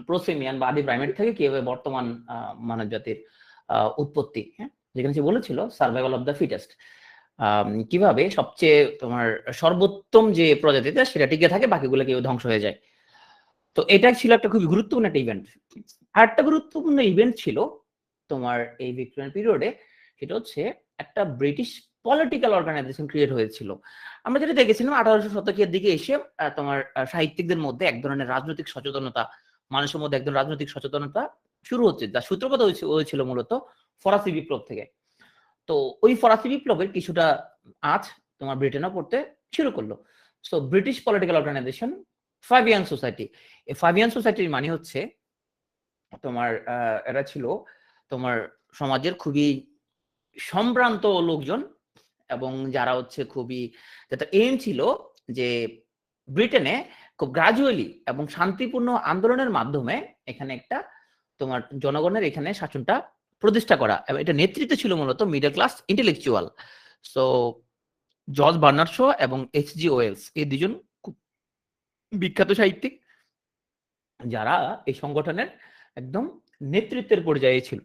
প্রোসেমিয়ান বা আদি প্রাইমেট থেকে কিভাবে বর্তমান মানব জাতির উৎপত্তি, হ্যাঁ, যেখানে সে বলেছিল সার্ভাইভাল অফ দ্য ফিটেস্ট, কিভাবে সবচেয়ে তোমার সর্বোত্তম যে প্রজাতিটা সেটা টিকে থাকে, বাকিগুলো কেউ ধ্বংস হয়ে যায়। তো এটা ছিল একটা খুবই গুরুত্বপূর্ণ একটা ইভেন্ট। আর একটা গুরুত্বপূর্ণ ইভেন্ট ছিল তোমার এই ভিক্টোরিয়ান পিরিয়ডে, সেটা হচ্ছে একটা ব্রিটিশ পলিটিক্যাল অর্গানাইজেশন ক্রিয়েট হয়েছিল। আমরা যেটা দেখেছিলাম 1800 শতকের দিকে এসে তোমার সাহিত্যিকদের মধ্যে এক ধরনের রাজনৈতিক সচেতনতা, মানুষের মধ্যে একদম রাজনৈতিক সচেতনতা শুরু হচ্ছে, যার সূত্রপাত হয়েছিল মূলত ফরাসি বিপ্লব থেকে। তো ওই ফরাসি বিপ্লবের কিছুটা আজ তোমার ব্রিটেনও পড়তে শুরু করলো। So British political organization Fabian Society. এই ফাবিয়ান সোসাইটির মানে হচ্ছে তোমার এরা ছিল তোমার সমাজের খুবই সম্ভ্রান্ত লোকজন, এবং যারা হচ্ছে খুবই, যাতে এম ছিল যে ব্রিটেনে খুব গ্রাজুয়ালি এবং শান্তিপূর্ণ আন্দোলনের মাধ্যমে এখানে একটা তোমার জনগণের এখানে শাসনটা প্রতিষ্ঠা করা, এবং এটা নেতৃত্ব ছিল মূলত middle class intellectual. So George Bernard Shaw এবং এইচ.জি. ওয়েলস, এই দুজন খুব বিখ্যাত সাহিত্যিক যারা এই সংগঠনের একদম নেতৃত্বের পর্যায়ে ছিল।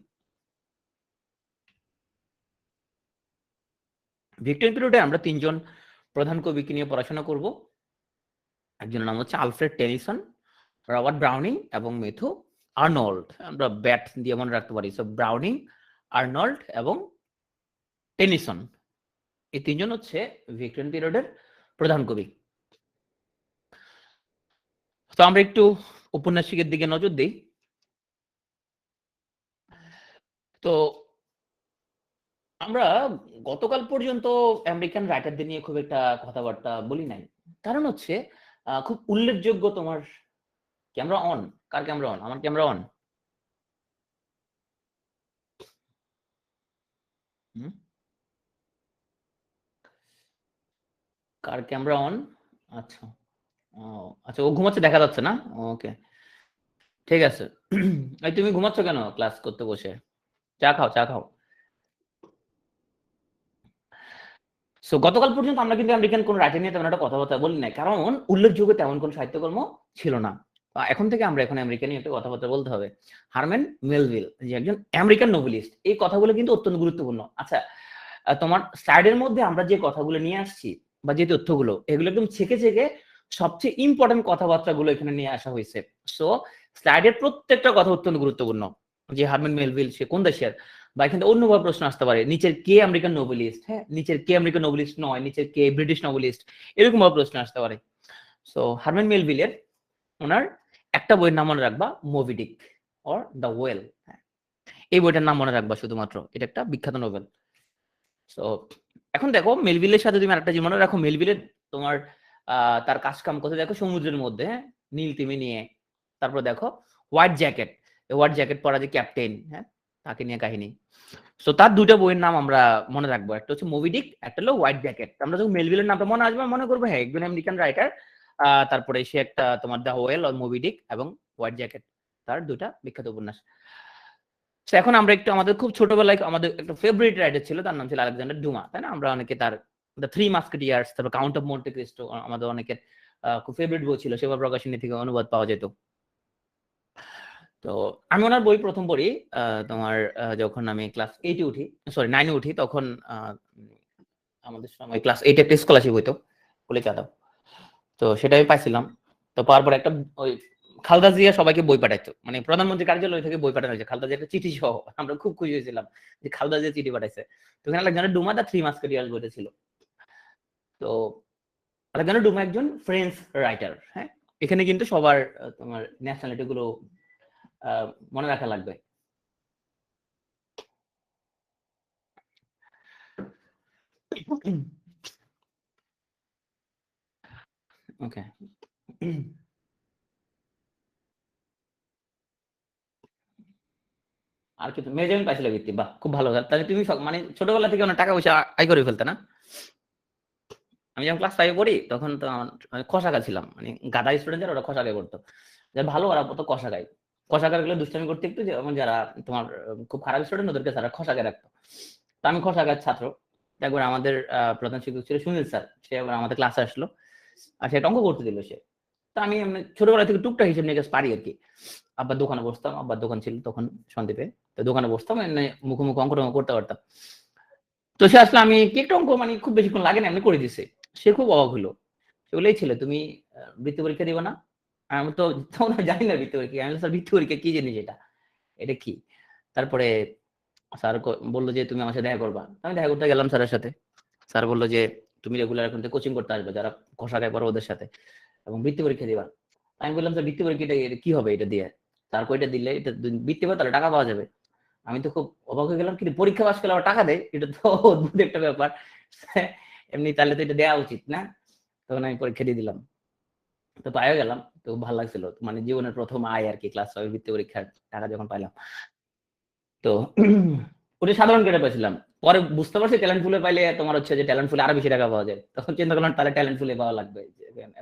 ভিক্টোরিয়ান পিরিয়ডে আমরা তিনজন প্রধান কবিকে নিয়ে পড়াশোনা করব। একজনের নাম হচ্ছে আলফ্রেড টেনিসন, রবার্ট ব্রাউনিং এবং মেথু আর্নল্ড। আমরা ব্যাট দিয়ে মনে রাখতে পারি। সো ব্রাউনিং, আর্নল্ড এবং টেনিসন, এই তিনজন হচ্ছে ভিক্টোরিয়ান পিরিয়ডের প্রধান কবি। তো আমরা একটু উপন্যাসিকের দিকে নজর দিই। তো আমরা গতকাল পর্যন্ত আমেরিকান রাইটারদের নিয়ে খুব একটা কথাবার্তা বলি নাই। কারণ হচ্ছে খুব উল্লেখযোগ্য তোমার ক্যামেরা অন। কার ক্যামেরা অন? আমার ক্যামেরা অন। কার ক্যামেরা অন? আচ্ছা, আচ্ছা, ও ঘুমাচ্ছে দেখা যাচ্ছে না। ওকে, ঠিক আছে। এই তুমি ঘুমাচ্ছ কেন ক্লাস করতে বসে? চা খাও, চা খাও। সো গতকাল পর্যন্ত আমরা কিন্তু আমেরিকান কোন রাইটার নিয়ে তেমন একটা কথাবার্তা বলি নাই, কারণ উল্লেখযোগ্য তেমন কোন সাহিত্যকর্ম ছিল না। এখন থেকে আমরা এখন আমেরিকান নিয়ে একটা কথাবার্তা বলতে হবে। হারম্যান মেলভিল, যে একজন আমেরিকান নোবেলিস্ট, এই কথাগুলো কিন্তু অত্যন্ত গুরুত্বপূর্ণ। আচ্ছা, তোমার স্লাইডের মধ্যে আমরা যে কথাগুলো নিয়ে আসছি বা যে তথ্যগুলো, এগুলো একদম ছেকে ছেকে সবচেয়ে ইম্পর্টেন্ট কথাবার্তাগুলো এখানে নিয়ে আসা হয়েছে। সো স্লাইডের প্রত্যেকটা কথা অত্যন্ত গুরুত্বপূর্ণ। যে হারম্যান মেলভিল সে কোন দেশের, বা এখানে অন্যভাবে প্রশ্ন আসতে পারে, নিচের কে আমেরিকান নোবেলিস্ট, হ্যাঁ, নিচের কে আমেরিকান নোবেলিস্ট নয়, নিচের কে ব্রিটিশ নোবেলিস্ট, এরকম ভাবে প্রশ্ন আসতে পারে। সো হারম্যান মেলভিলের ওনার একটা বইয়ের নাম মনে রাখবা, Moby Dick or the whale. এই বইটার নাম মনে রাখবা শুধুমাত্র, এটা একটা বিখ্যাত নোবেল। সো এখন দেখো মেলভিলের সাথে তুমি আরেকটা জিনিস মনে রাখো, মেলভিলের তোমার তার কাজ কাম করতে দেখো সমুদ্রের মধ্যে, হ্যাঁ, নীল তিমি নিয়ে। তারপর দেখো হোয়াইট জ্যাকেট, হোয়াইট জ্যাকেট পরা যে ক্যাপ্টেন, হ্যাঁ, তাকে নিয়ে কাহিনী। সো তার দুইটা বইয়ের নাম আমরা মনে রাখবো, একটা হচ্ছে মোবি ডিক, একটা হলো হোয়াইট জ্যাকেট। আমরা যখন মেলভিলের নামটা মনে আসবে মনে করবো হ্যাঁ একজন আমেরিকান রাইটার, তারপরে সে একটা তোমার দ্য হোয়েল আর মোবি ডিক এবং হোয়াইট জ্যাকেট, তার দুটা বিখ্যাত উপন্যাস। তো এখন আমরা একটু আমাদের খুব ছোটবেলায় আমাদের একটা ফেভারিট রাইটার ছিল, তার নাম ছিল আলেকজান্ডার ডুমা, তাই না? আমরা অনেকে তার দ্য থ্রি মাস্কেটিয়ার্স, তারপর কাউন্ট অফ মন্টে ক্রিস্টো আমাদের অনেকের খুব ফেভারিট বই ছিল, সেবা প্রকাশনী থেকে অনুবাদ পাওয়া যেত। তো আমি ওনার বই প্রথম পড়ি তোমার যখন আমি ক্লাস 8-এ উঠি, সরি 9-এ উঠি, তখন আমাদের সময় ক্লাস 8-এ একটা স্কলারশিপ হইতো, কলিকাতা দাও। তো সেটা আমি পাইছিলাম। তো পাওয়ার পর একটা ওই খালেদা জিয়া সবাইকে বই পাঠাইতো, মানে প্রধানমন্ত্রী কার্যালয় থেকে বই পাঠানো হয়েছে, খালেদা জিয়া একটা চিঠি সহ। আমরা খুব খুশি হয়েছিলাম যে খালেদা জিয়া চিঠি পাঠাইছে। তো এখানে আলেকজান্ডার ডুমা দা থ্রি মাস্কেটিয়ার্স বইটা ছিল। তো আলেকজান্ডার ডুমা একজন ফ্রেঞ্চ রাইটার, হ্যাঁ। এখানে কিন্তু সবার তোমার ন্যাশনালিটি গুলো মনে রাখা লাগবে। ওকে, আর কি মেজারমেন্ট পাইছিল ভিত্তি, বাহ, খুব ভালো। তাহলে তুমি মানে ছোটবেলা থেকে অনেক টাকা পয়সা আয় করে ফেলতে না? আমি যখন ক্লাস 5-এ পড়ি তখন তো আমি কষাগা ছিলাম, মানে গাধা স্টুডেন্ট যারা ওরা কষাগায় করতো, যারা ভালো ওরা তো কষাগায়। কষাগার গুলো দুষ্টামি করতে একটু, যেমন যারা তোমার খুব খারাপ স্টুডেন্ট ওদেরকে তারা কষাগায় রাখতো। তো আমি কষাগার ছাত্র। একবার আমাদের প্রধান শিক্ষক ছিল সুনীল স্যার, সে একবার আমাদের ক্লাসে আসলো, আর সে অঙ্ক করতে দিল। সে তো আমি ছোটবেলা থেকে টুকটাক হিসেব নিকেশ পারি আর কি। আব্বার দোকানে বসতাম, আব্বার দোকান ছিল তখন সন্দ্বীপে, তো দোকানে বসতাম, মুখোমুখি অঙ্ক টঙ্ক করতে পারতাম। তো সে আসলে আমি কি একটা অঙ্ক মানে খুব বেশিক্ষণ লাগে না, এমনি করে দিছে। সে খুব অবাক হলো, বলেই ছিল তুমি বৃত্তি পরীক্ষা দিবা না? আমি তো তখন জানি না বৃত্তি পরীক্ষা, আমি স্যার বৃত্তি পরীক্ষা কি জিনিস এটা, এটা কি? তারপরে স্যার বললো যে তুমি আমার সাথে দেখা করবা। আমি দেখা করতে গেলাম স্যারের সাথে। স্যার বললো যে তুমি রেগুলার এখন থেকে কোচিং করতে আসবে, যারা কোষাগায় পড়ো ওদের সাথে, এবং বৃত্তি পরীক্ষা দিবা। আমি বললাম স্যার বৃত্তি পরীক্ষা কি হবে এটা দিয়ে? স্যার কইটা দিলে এটা বৃত্তি পাওয়া তাহলে টাকা পাওয়া যাবে। আমি তো খুব অবাক হয়ে গেলাম, কিন্তু পরীক্ষা পাস করলে আবার টাকা দেয়, এটা তো অদ্ভুত একটা ব্যাপার। এমনি তাহলে তো এটা দেওয়া উচিত না। তখন আমি পরীক্ষা দিয়ে দিলাম, তো পাইও গেলাম। তো ভালো লাগছিল, মানে জীবনের প্রথম আয় আর কি, ক্লাস 5 বৃত্তি পরীক্ষার টাকা যখন পাইলাম। তো ওটা সাধারণ কেটে পেয়েছিলাম। পরে বুঝতে পারছি ট্যালেন্ট ফুলে পাইলে তোমার হচ্ছে যে ট্যালেন্ট ফুলে আরো বেশি টাকা পাওয়া যায়। তখন চিন্তা করলাম তাহলে ট্যালেন্ট ফুলে পাওয়া লাগবে,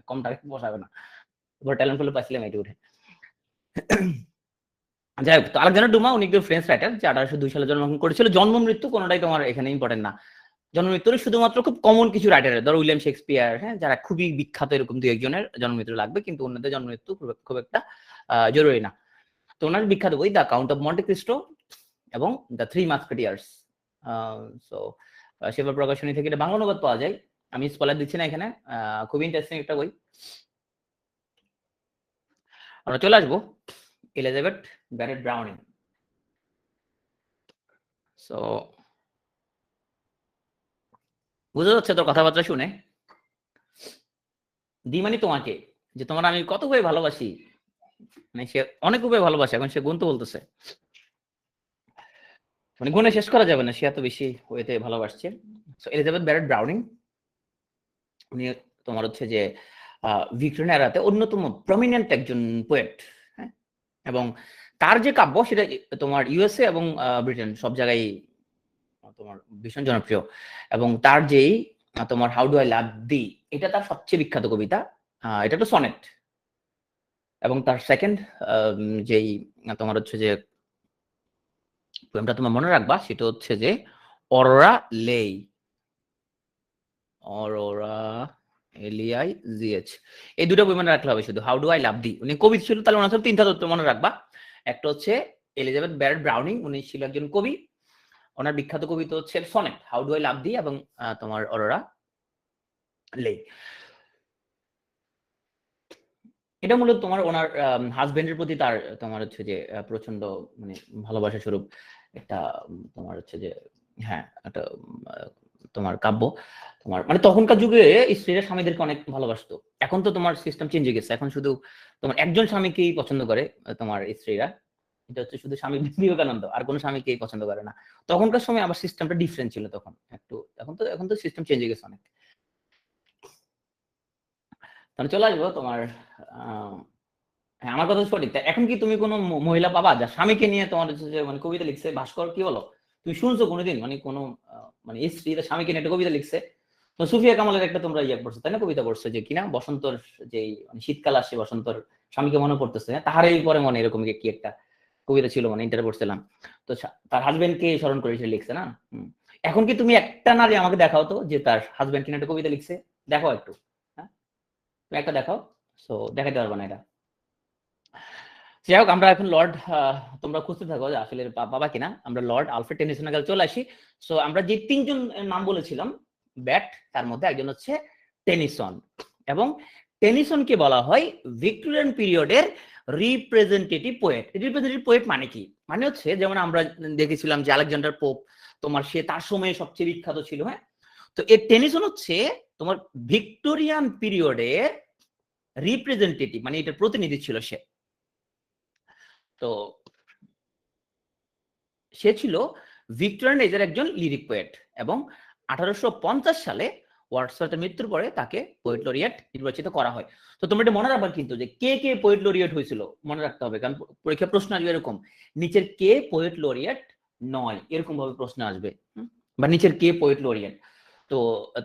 কম টাকা বসাবে না। ট্যালেন্ট ফুলে পাইছিলাম এটি উঠে। যাই হোক, তো আলেকজান্ডার ডুমা উনি একজন ফ্রেঞ্চ রাইটার, যে 1802 সালে জন্মগ্রহণ করেছিল। জন্ম মৃত্যু কোনোটাই তোমার এখানে ইম্পর্টেন্ট না। জন্ম মৃত্যু শুধুমাত্র খুব কমন কিছু রাইটারের, ধরো উইলিয়াম শেক্সপিয়ার, হ্যাঁ, যারা খুবই বিখ্যাত এরকম দুই একজনের জন্ম মৃত্যু লাগবে, কিন্তু অন্যদের জন্ম মৃত্যু খুব একটা জরুরি না। তো ওনার বিখ্যাত বই the count of Monte Christo এবং দ্য থ্রি মাস্কেটিয়ার্স। সো সেবা প্রকাশনী থেকে এটা বাংলা অনুবাদ পাওয়া যায়। আমি স্পলার দিচ্ছি না এখানে, খুবই ইন্টারেস্টিং একটা বই। আমরা চলে আসবো এলিজাবেথ ব্যারেট ব্রাউনিং। সো বুঝা যাচ্ছে তোর কথাবার্তা শুনে, দি মানে তোমাকে, যে তোমার আমি কত ভাবে ভালোবাসি, মানে সে অনেক ভাবে ভালোবাসে, এখন সে গুনতে বলতেছে, মানে গুণে শেষ করা যাবে না, সে এত বেশি ওয়েতে ভালোবাসছে। সো এলিজাবেথ ব্যারেট ব্রাউনিং, উনি তোমার হচ্ছে যে ভিক্টোরিয়ান এরাতে অন্যতম প্রমিনেন্ট একজন পোয়েট, হ্যাঁ, এবং তার যে কাব্য সেটা তোমার ইউএসএ এবং ব্রিটেন সব জায়গায় তোমার ভীষণ জনপ্রিয়। এবং তার যেই তোমার হাউ ডু আই লাভ দি, এটা তার সবচেয়ে বিখ্যাত কবিতা। এটা তো সনেট। এবং তার সেকেন্ড যেই তোমার হচ্ছে যে পোয়েমটা তোমার মনে রাখবা, সেটা হচ্ছে যে অরোরা লেই, অরোরা LEIGH, এই দুটো বই মনে রাখলে হবে শুধু। হাউ ডু আই লাভ দি, উনি কবি ছিল, তাহলে ওনার তিনটা তথ্য মনে রাখবা। একটা হচ্ছে এলিজাবেথ ব্যারেট ব্রাউনিং, উনি ছিল একজন কবি, ওনার বিখ্যাত কবিতা হচ্ছে sonnet, how do I love thee, এবং তোমার অরোরা লেই। এটা মূলত তোমার ওনার হাজবেন্ডের প্রতি তার তোমার হচ্ছে যে প্রচন্ড মানে ভালোবাসা স্বরূপ একটা তোমার হচ্ছে যে, হ্যাঁ, একটা তোমার কাব্য। তোমার মানে তখনকার যুগে স্ত্রীরা স্বামীদেরকে অনেক ভালোবাসতো। এখন তো তোমার সিস্টেম চেঞ্জ হয়ে গেছে, এখন শুধু তোমার একজন স্বামীকেই পছন্দ করে তোমার স্ত্রীরা। এটা হচ্ছে শুধু স্বামী বিবেকানন্দ, আর কোনো স্বামীকেই পছন্দ করে না। তখনকার সময় আবার সিস্টেমটা ডিফারেন্ট ছিল তখন একটু, এখন তো সিস্টেম চেঞ্জ হয়ে গেছে অনেক। তাহলে চলে আসবো তোমার হ্যাঁ, আমার কথা সঠিক। এখন কি তুমি কোনো মহিলা পাবা যার স্বামীকে নিয়ে তোমার হচ্ছে যে মানে কবিতা লিখছে? ভাস্কর, কি বলো, তুমি শুনছো কোনোদিন মানে কোনো মানে স্ত্রী তার স্বামীকে নিয়ে একটা কবিতা লিখছে? তো সুফিয়া কামালের একটা তোমরা ইয়ে পড়ছো তাই না, কবিতা পড়ছো যে কিনা বসন্তর, যেই মানে শীতকাল আসে বসন্তর স্বামীকে মনে পড়তেছে, হ্যাঁ, তাহারই পরে মনে, এরকম কি একটা কবিতা ছিল, মানে ইন্টারে পড়ছিলাম। তো তার হাজবেন্ডকে স্মরণ করে সে লিখছে না। এখন কি তুমি একটা নারী আমাকে দেখাও তো যে তার হাজবেন্ডকে নিয়ে একটা কবিতা লিখছে? দেখো একটু, হ্যাঁ, তুমি একটা দেখাও। সো দেখাতে পারবো না এটা। যাই হোক, আমরা এখন লর্ড, তোমরা খুঁজতে থাকো যে আসলে বাবা কিনা। আমরা লর্ড আলফ্রেড টেনিসনের কাছে চলে আসি। সো আমরা যে তিনজন নাম বলেছিলাম ব্যাট, তার মধ্যে একজন হচ্ছে টেনিসন, এবং টেনিসনকে বলা হয় ভিক্টোরিয়ান পিরিয়ডের রিপ্রেজেন্টেটিভ পোয়েট। রিপ্রেজেন্টেটিভ পোয়েট মানে কি? মানে হচ্ছে যেমন আমরা দেখেছিলাম যে আলেকজান্ডার পোপ, তোমার সে তার সময়ে সবচেয়ে বিখ্যাত ছিল, হ্যাঁ। তো এই টেনিসন হচ্ছে তোমার ভিক্টোরিয়ান পিরিয়ডের রিপ্রেজেন্টেটিভ, মানে এটার প্রতিনিধি ছিল সে। তো সে ছিল ভিক্টোরিয়ান এজের একজন লিরিক পোয়েট, এবং 1850 সালে ওয়ার্ডসওয়ার্থের মৃত্যুর পরে তাকে পোয়েট লরিয়েট নির্বাচিত করা হয়। তো তোমরা এটা মনে রাখবা কিন্তু, যে কে কে পোয়েট লরিয়েট হয়েছিল মনে রাখতে হবে, কারণ পরীক্ষা প্রশ্ন আসবে এরকম, নিচের কে পোয়েট লরিয়েট নয়, এরকম ভাবে প্রশ্ন আসবে, বা নিচের কে পোয়েট লরিয়েট। তো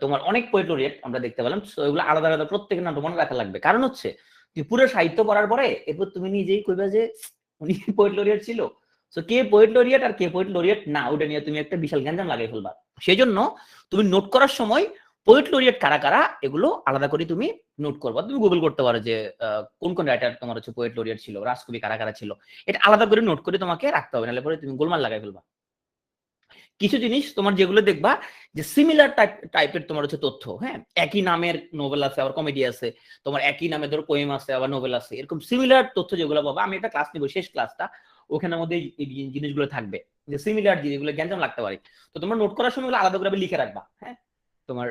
তোমার অনেক পোয়েট লরিয়েট আমরা দেখতে পেলাম, এগুলো আলাদা আলাদা প্রত্যেকের নাম মনে রাখা লাগবে। কারণ হচ্ছে তুই পুরো সাহিত্য পড়ার পরে এরপর তুমি নিজেই কইবা যে উনি পোয়েট লরিয়েট ছিল। সো কে পোয়েট লরিয়েট আর কে পোয়েট লরিয়েট না, ওটা নিয়ে তুমি একটা বিশাল গ্যাঞ্জাম লাগাই ফেলবা। সেই জন্য তুমি নোট করার সময় পোয়েট লরিয়েট কারা কারা এগুলো আলাদা করে তুমি নোট করবা। তুমি গুগল করতে পারো যে কোন কোন রাইটার তোমার হচ্ছে পোয়েট লরিয়েট ছিল, রাজকবি কারা কারা ছিল, এটা আলাদা করে নোট করে তোমাকে রাখতে হবে, নাহলে পরে তুমি গোলমাল লাগাই ফেলবা। কিছু জিনিস তোমার যেগুলো দেখবা যে সিমিলার টাইপের তোমার হচ্ছে তথ্য, হ্যাঁ, একই নামের নোবেল আছে, আবার কমেডি আছে, তোমার একই নামে ধরো পোয়েম আছে, আবার নোবেল আছে, এরকম সিমিলার তথ্য যেগুলো পাবা, আমি একটা ক্লাস নিব, শেষ ক্লাসটা, ওখানের মধ্যে এই জিনিসগুলো থাকবে, যে সিমিলার জিনিসগুলো গ্যাঞ্জাম লাগতে পারে, তো তোমরা নোট করার সময় আলাদা করে লিখে রাখবা, হ্যাঁ, তোমার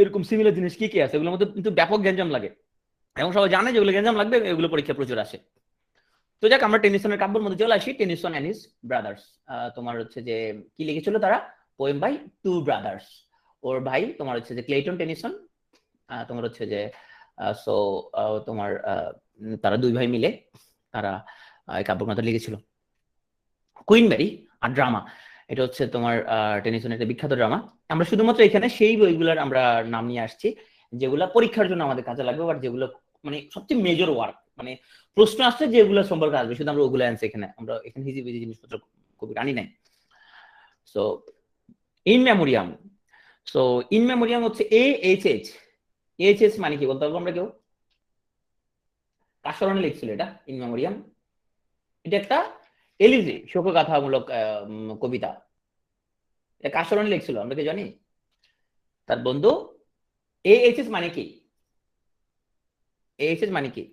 এরকম সিমিলার জিনিস কি কি আছে, এগুলোর মধ্যে কিন্তু ব্যাপক গ্যাঞ্জাম লাগে, এবং সবাই জানে যেগুলো গ্যাঞ্জাম লাগবে এগুলো পরীক্ষা প্রচুর আসে। তো যাক, আমরা টেনিসনের কাব্যের মধ্যে চলে আসি। টেনিসন অ্যান্ড হিজ ব্রাদার্স, তোমার হচ্ছে যে কি লিখেছিল তারা, পোয়েম বাই টু ব্রাদার্স। ওর ভাই তোমার হচ্ছে যে ক্লেইটন টেনিসন, তোমার হচ্ছে যে সো তোমার তারা দুই ভাই মিলে তারা এই কাব্যগ্রন্থ লিখেছিল। কুইন মেরি আর ড্রামা, এটা হচ্ছে তোমার টেনিসনের একটা বিখ্যাত ড্রামা। আমরা শুধুমাত্র এখানে সেই বইগুলোর আমরা নাম নিয়ে আসছি যেগুলো পরীক্ষার জন্য আমাদের কাজে লাগবে, বাট যেগুলো মানে সবচেয়ে মেজর ওয়ার্ক, মানে প্রশ্ন আসছে যেগুলো সম্পর্কে আসবে, শুধু আমরা ওগুলো আনছি এখানে, আমরা এখানে হিজি বিজি জিনিসপত্র খুব আনি নাই। সো ইন মেমোরিয়াম, সো ইন মেমোরিয়াম হচ্ছে এইচ মানে কি বলতে পারবো আমরা কেউ? কার স্মরণে লিখছিল এটা ইন মেমোরিয়াম? এটা একটা এলিজি শোকগাথামূলক কবিতা। এটা কার স্মরণে লিখছিল আমরা কি জানি? তার বন্ধু। এইচএস মানে কি? এইচএস মানে কি?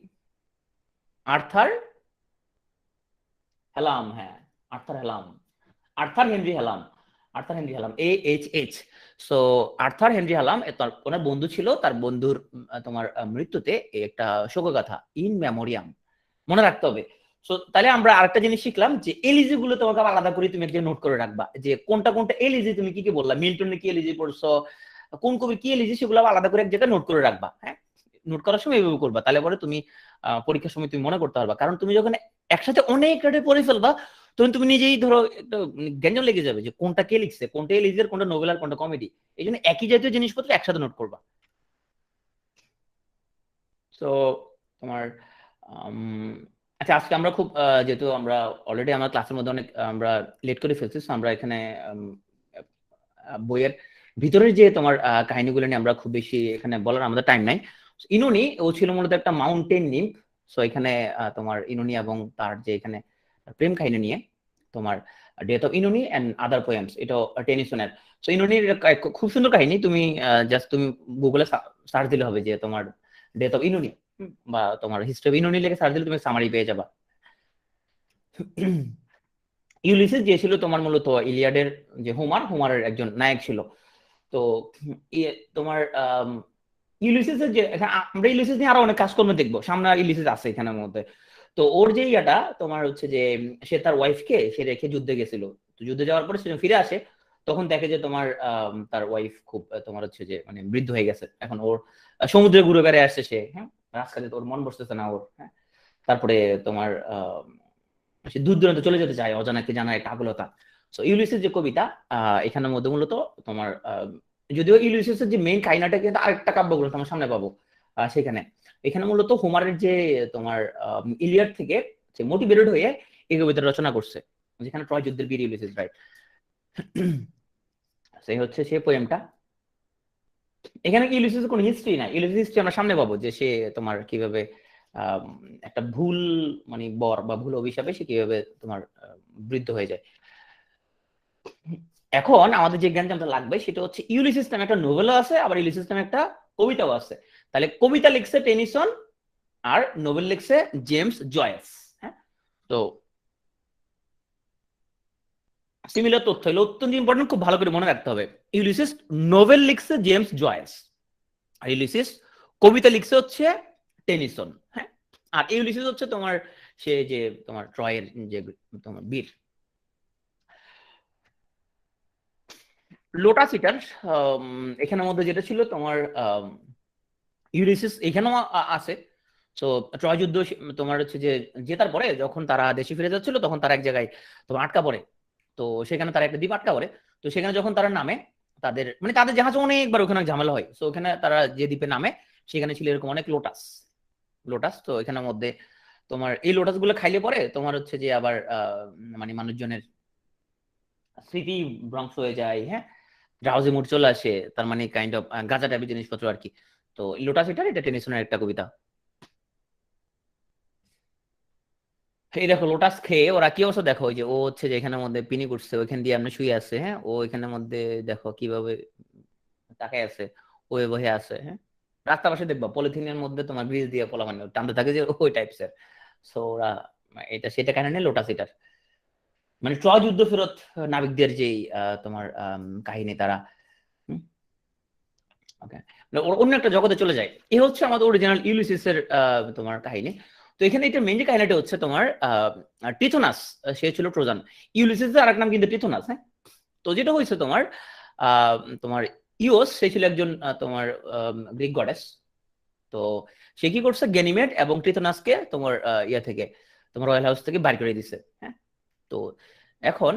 আর্থার হেলাম, হ্যাঁ, আর্থার হেলাম, আর্থার হেনরি হেলাম, আর্থার হেনরি হেলাম, এইচ। সো আর্থার হেনরি হেলাম ওনার বন্ধু ছিল, তার বন্ধুর তোমার মৃত্যুতে একটা শোকগাথা ইন মেমোরিয়াম মনে রাখতে হবে। সো তাহলে আমরা আরেকটা জিনিস শিখলাম যে এলিজি গুলো তোমাকে আলাদা করে তুমি একটা নোট করে রাখবা, যে কোনটা কোনটা এলিজি, তুমি কি কি বললা, মিল্টনের কি এলিজি পড়ছো, কোন কবির কি এলিজি, সেগুলো আলাদা করে এক জায়গায় নোট করে রাখবা, হ্যাঁ। নোট করার সময় এইভাবে করবা, তাহলে পরে তুমি পরীক্ষার সময় তুমি মনে করতে পারবা। কারণ তুমি যখন একসাথে অনেক রাটে পড়ে ফেলবা, তখন তুমি নিজেই ধরো একটা গ্যাঞ্জাম লেগে যাবে যে কোনটা কে লিখছে, কোনটা এলিজের, কোনটা নোবেল আর কোনটা কমেডি, এই জন্য একই জাতীয় জিনিসপত্র একসাথে নোট করবা। তো তোমার আচ্ছা, আজকে আমরা খুব যেহেতু আমরা অলরেডি আমার ক্লাসের মধ্যে অনেক আমরা লেট করে ফেলছি, আমরা এখানে বইয়ের ভিতরের যে তোমার কাহিনীগুলো নিয়ে আমরা খুব বেশি এখানে বলার আমাদের টাইম নাই। ইনুনি ও ছিল মূলত একটা মাউন্টেন নিম্ফ। সো এখানে তোমার ইনুনি এবং তার যে এখানে প্রেম কাহিনী নিয়ে তোমার death of Oenone and other poems, এটা টেনিসনের। সো ইনুনির খুব সুন্দর কাহিনী, তুমি জাস্ট তুমি গুগলে সার্চ দিলে হবে যে তোমার ডেথ অফ ইনুনি বা তোমার হিস্ট্রি অফ ইনুনি লিখে সার্চ দিলে তুমি সামারি পেয়ে যাবা। ইউলিসিস যে ছিল তোমার মূলত ইলিয়াডের যে হোমারের একজন নায়ক ছিল। তো তোমার ইউলিসিসের যে আমরা ইউলিসিস নিয়ে আরো অনেক কাজকর্ম দেখবো সামনে, আর ইউলিসিস আছে এখানের মধ্যে। তো ওর যে ইয়াটা তোমার হচ্ছে যে সে তার ওয়াইফকে সে রেখে যুদ্ধে গেছিল, তো যুদ্ধে যাওয়ার পরে সে ফিরে আসে, তখন দেখে যে তোমার তার ওয়াইফ খুব তোমার হচ্ছে যে মানে বৃদ্ধ হয়ে গেছে, এখন ওর সমুদ্রে ঘুরে বেড়ে আসছে সে, হ্যাঁ, রাস্তাতে ওর মন বসতেছে না ওর, হ্যাঁ। তারপরে তোমার সে দূর দূরান্ত চলে যেতে চায়, অজানাকে জানা একটা আকুলতা। সো ইউলিসিস যে কবিতা এখানের মধ্যে মূলত তোমার যদিও ইউলিসিসের যে মেইন কাহিনীটা কিন্তু আরেকটা কাব্যগ্রন্থ আমার সামনে পাবো সেখানে, এখানে মূলত হোমারের যে তোমার ইলিয়াড থেকে যে মোটিভেটেড হয়ে এই কবিতা রচনা করছে, যেখানে ট্রয় যুদ্ধের বীর ইউলিসিস, রাইট। সেই হচ্ছে সে পোয়েমটা। এখানে ইউলিসিসের কোনো হিস্ট্রি নাই, ইউলিসিস হিস্ট্রি আমরা সামনে পাবো যে সে তোমার কিভাবে একটা ভুল মানে বর বা ভুল অভিশাপে সে কিভাবে তোমার বৃদ্ধ হয়ে যায়। এখন আমাদের যে জ্ঞানটা লাগবে সেটা হচ্ছে ইউলিসিস নামে একটা নোবেলও আছে, আবার ইউলিসিস নামে একটা কবিতাও আছে। তাহলে কবিতা লিখছে টেনিসন আর নোবেল লিখছে জেমস জয়েস, হ্যাঁ। তো সিমিলার তথ্য হলো অত্যন্ত ইম্পর্টেন্ট, খুব ভালো করে মনে রাখতে হবে। ইউলিসিস নোবেল লিখছে জেমস জয়েস, আর ইউলিসিস কবিতা লিখছে হচ্ছে টেনিসন, হ্যাঁ। আর ইউলিসিস হচ্ছে তোমার সে যে তোমার ট্রয়ের যে তোমার বীর। লোটাস ইটার এখানের মধ্যে যেটা ছিল তোমার ইউলিসিস এখানেও আছে। তো ট্রয় যুদ্ধ তোমার হচ্ছে যে জেতার পরে যখন তারা দেশে ফিরে যাচ্ছিল, তখন তারা এক জায়গায় তোমার আটকা পড়ে। তো সেখানে তারা একটা দ্বীপ আটকা পড়ে। তো সেখানে যখন তারা নামে, তাদের মানে তাদের জাহাজে অনেকবার ওখানে ঝামেলা হয়। তো ওখানে তারা যে দ্বীপে নামে সেখানে ছিল এরকম অনেক লোটাস। লোটাস তো এখানের মধ্যে তোমার এই লোটাস গুলো খাইলে পরে তোমার হচ্ছে যে আবার মানে মানুষজনের স্মৃতি ভ্রংশ হয়ে যায়, হ্যাঁ, ড্রাউজি মুড চলে আসে, তার মানে কাইন্ড অফ গাঁজা টাইপের জিনিসপত্র আর কি। তো লোটাস ইটার, এটা টেনিসনের একটা কবিতা। এই দেখো লোটাস খেয়ে ওরা কি অবস্থা দেখো, ওই যে ও হচ্ছে যে এখানের মধ্যে পিনি করছে, ওইখান দিয়ে আমরা শুয়ে আছে, হ্যাঁ, ও এখানের মধ্যে দেখো কিভাবে তাকায় আছে, ও বসে আছে, হ্যাঁ। রাস্তার পাশে দেখবা পলিথিনের মধ্যে তোমার গ্রিজ দিয়ে পোলা মানে টানতে থাকে, যে ওই টাইপস এর। সো ওরা এটা সেটা কেন নেই লোটাস এটার, মানে ট্রয় যুদ্ধ ফেরত নাবিকদের যে তোমার কাহিনী তারা। ওকে, অন্য একটা জগতে চলে যায়। এই হচ্ছে আমাদের অরিজিনাল ইউলিসিস এর তোমার কাহিনী। তো এখানে এটা মেইন যে কাহিনীটা হচ্ছে তোমার টিথোনাস, সে ছিল ট্রোজান। ইউলিসিস এর আরেক নাম কিন্তু টিথোনাস, হ্যাঁ। তো যেটা হয়েছে তোমার আহ, তোমার ইওস, সে ছিল একজন তোমার গ্রিক গডেস। তো সে কি করছে, গ্যানিমেড এবং টিথোনাসকে তোমার ইয়া থেকে, তোমার রয়্যাল হাউস থেকে বাইর করে দিছে, হ্যাঁ। তো এখন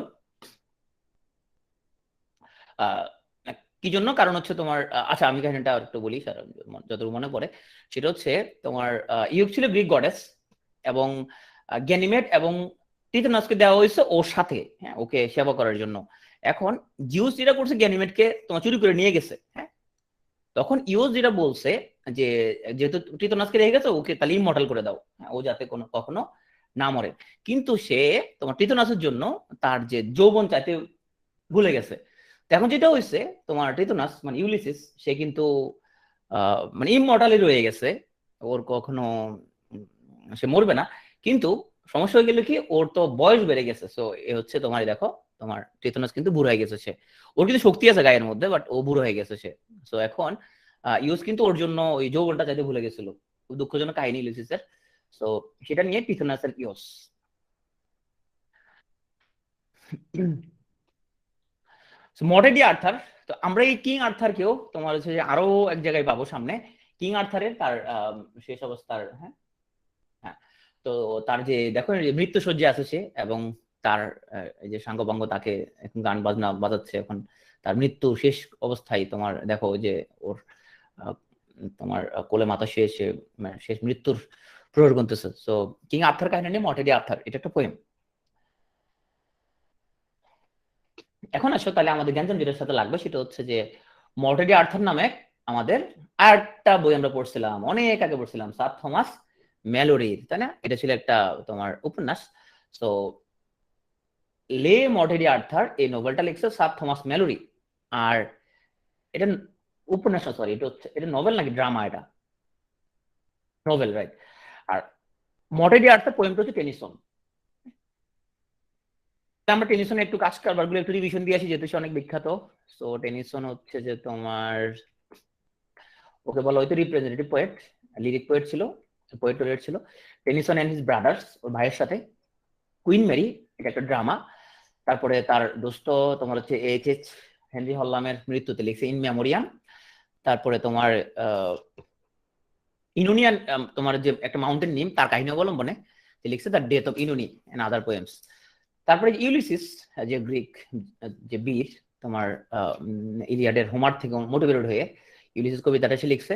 আহ কি জন্য, কারণ হচ্ছে তোমার আচ্ছা আমি কাহিনীটা একটু বলি যতটুকু মনে পড়ে। সেটা হচ্ছে তোমার ইউক ছিল গ্রিক গডেস, এবং গ্যানিমেড এবং টিথোনাসকে দেওয়া হয়েছে ওর সাথে, হ্যাঁ, ওকে সেবা করার জন্য। এখন জিউস যেটা করছে, গ্যানিমেডকে তোমার চুরি করে নিয়ে গেছে, হ্যাঁ। তখন ইউস যেটা বলছে যে যেহেতু টিথোনাসকে রেখে গেছে, ওকে তাহলে ইমমর্টাল করে দাও, হ্যাঁ, ও যাতে কোনো কখনো না মরে। কিন্তু সে তোমার টিথোনাসের জন্য তার যে যৌবন চাইতে ভুলে গেছে। তো এখন যেটা হয়েছে, তোমার টিথোনাস মানে ইউলিসিস, সে কিন্তু মানে ইমমর্টালি রয়ে গেছে, ওর কখনো সে মরবে না। কিন্তু সমস্যা হয়ে গেল কি, ওর তো বয়স বেড়ে গেছে। সো এ হচ্ছে তোমার দেখো, তোমার টিথোনাস কিন্তু বুড়ো হয়ে গেছে সে। ওর কিন্তু শক্তি আছে গায়ের মধ্যে, বাট ও বুড়ো হয়ে গেছে সে। সো এখন ইউস কিন্তু ওর জন্য ওই যৌবনটা চাইতে ভুলে গেছিল। খুব দুঃখজনক কাহিনী ইউলিসিসের। সো সেটা নিয়ে টিথোনাস আর ইউস। মডেডি আর্থার। তো আমরা এই কিং আর্থারকেও তোমার হচ্ছে যে আরো এক জায়গায় পাবো সামনে। কিং আর্থারের তার শেষ অবস্থার, হ্যাঁ, হ্যাঁ। তো তার যে দেখো মৃত্যু শয্যে আছে সে, এবং তার এই যে সাঙ্গপাঙ্গ তাকে এখন গান বাজনা বাজাচ্ছে এখন, তার মৃত্যু শেষ অবস্থায় তোমার দেখো যে ওর আহ, তোমার কোলে মাথা শেষ, মানে শেষ মৃত্যুর প্রহর গুনতেছে। তো কিং আর্থার কাহিনী নিয়ে মডেডি আর্থার, এটা একটা পোয়েম। এখন আসো তাহলে আমাদের জ্ঞানজাম যেটার সাথে লাগবে, সেটা হচ্ছে যে মর্টেডি আর্থার নামে আমাদের আরেকটা বই আমরা পড়ছিলাম, অনেক আগে পড়ছিলাম, স্যার থমাস ম্যালোরির, তাই না? এটা ছিল একটা তোমার উপন্যাস। তো লে মর্টেডি আর্থার এই নোভেলটা লিখছে স্যার থমাস ম্যালোরি। আর এটা উপন্যাস, সরি, এটা হচ্ছে, এটা নোভেল নাকি ড্রামা? এটা নোভেল, রাইট। আর মর্টেডি আর্থার পোয়েমটা হচ্ছে টেনিসন। আমরা টেনিসনে একটু কাজ কারবার গুলো একটু রিভিশন দিয়ে আসি, যেহেতু সে অনেক বিখ্যাত। তো টেনিসন হচ্ছে যে তোমার, ওকে বলা হয়তো রিপ্রেজেন্টেটিভ পোয়েট, লিরিক পোয়েট ছিল, পোয়েট টোয়েট ছিল। টেনিসন এন্ড হিজ ব্রাদার্স, ওর ভাইয়ের সাথে। কুইন মেরি, এটা একটা ড্রামা। তারপরে তার দোস্ত তোমার হচ্ছে এইচ হেনরি হল্লামের মৃত্যুতে লিখছে ইন মেমোরিয়াম। তারপরে তোমার ইনুনিয়ান, তোমার যে একটা মাউন্টেন নেম, তার কাহিনী অবলম্বনে লিখছে the death of Oenone and other poems. তারপরে ইউলিসিস, যে গ্রিক যে বীর, তোমার ইলিয়াডের হোমার থেকে মোটিভেটেড হয়ে ইউলিসিস কবিতাটা সে লিখছে।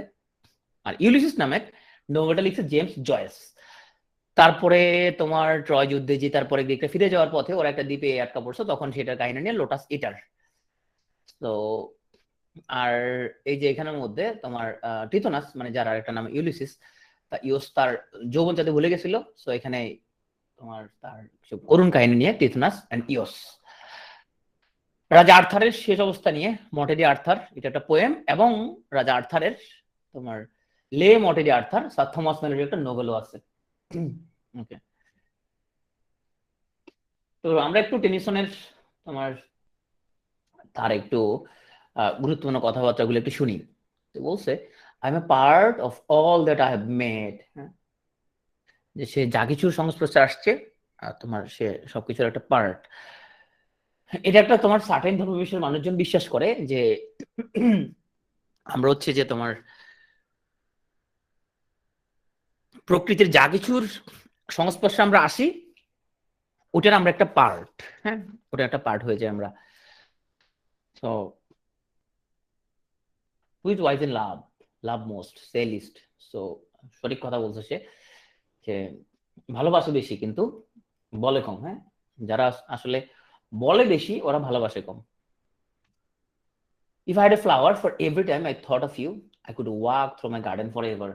আর ইউলিসিস নামে নোভেলটা লিখছে জেমস জয়েস। তারপরে তোমার ট্রয় যুদ্ধে যে তারপরে গ্রিকরা ফিরে যাওয়ার পথে ওরা একটা দ্বীপে আটকা পড়ছে, তখন সেটার কাহিনী নিয়ে লোটাস ইটার। তো আর এই যে এখানের মধ্যে তোমার টিথোনাস মানে যার আরেকটা নাম ইউলিসিস, তা ইউস তার যৌবন যাতে ভুলে গেছিল। তো এখানে তোমার তার সব করুণ কাহিনী নিয়ে টিথোনাস এন্ড ইওস। রাজা আর্থারের শেষ অবস্থা নিয়ে মর্টেডি আর্থার, এটা একটা পোয়েম। এবং রাজা আর্থারের তোমার লে মর্টেডি আর্থার, স্যার থমাস ম্যালোরির একটা নোবেলও আছে। ওকে, তো আমরা একটু টেনিসনের তোমার তার একটু গুরুত্বপূর্ণ কথাবার্তাগুলো একটু শুনি। তো বলছে, I M A part of all that I have made, যে সে যা কিছুর সংস্পর্শে আসছে, তোমার সে সবকিছুর একটা পার্ট। এটা একটা তোমার সার্টেন ধর্মবিশ্বের মানুষজন বিশ্বাস করে যে আমরা হচ্ছে যে তোমার প্রকৃতির যা কিছুর সংস্পর্শে আমরা আসি, ওটার আমরা একটা পার্ট, হ্যাঁ, ওটা একটা পার্ট হয়ে যায় আমরা। So who's wise in love, love most say least. So সঠিক কথা বলছে সে, যে ভালোবাসে বেশি কিন্তু বলে কম, হ্যাঁ। যারা আসলে বলে বেশি, ওরা ভালোবাসে কম। If I had a flower for every time I thought of you, I could walk through my garden forever.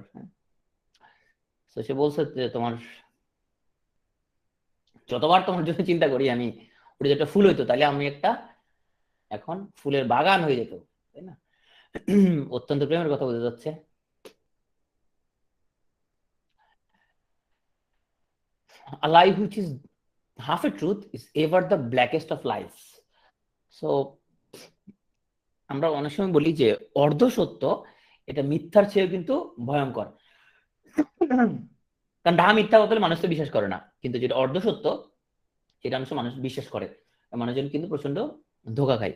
So সে বলছে যে তোমার যতবার তোমার জন্য চিন্তা করি আমি, ওটা যেটা ফুল হইতো তাহলে আমি একটা এখন ফুলের বাগান হয়ে যেত, তাই না? অত্যন্ত প্রেমের কথা বোঝা যাচ্ছে। A lie which is half a truth is ever the blackest of lies. So আমরা অনেক সময় বলি যে অর্ধ সত্য এটা মিথ্যার চেয়েও কিন্তু ভয়ঙ্কর। কারণ ঢা মিথ্যা কথা মানুষ তো বিশ্বাস করে না, কিন্তু যেটা অর্ধ সত্য সেটা মানুষ বিশ্বাস করে, মানুষজন কিন্তু প্রচন্ড ধোকা খায়।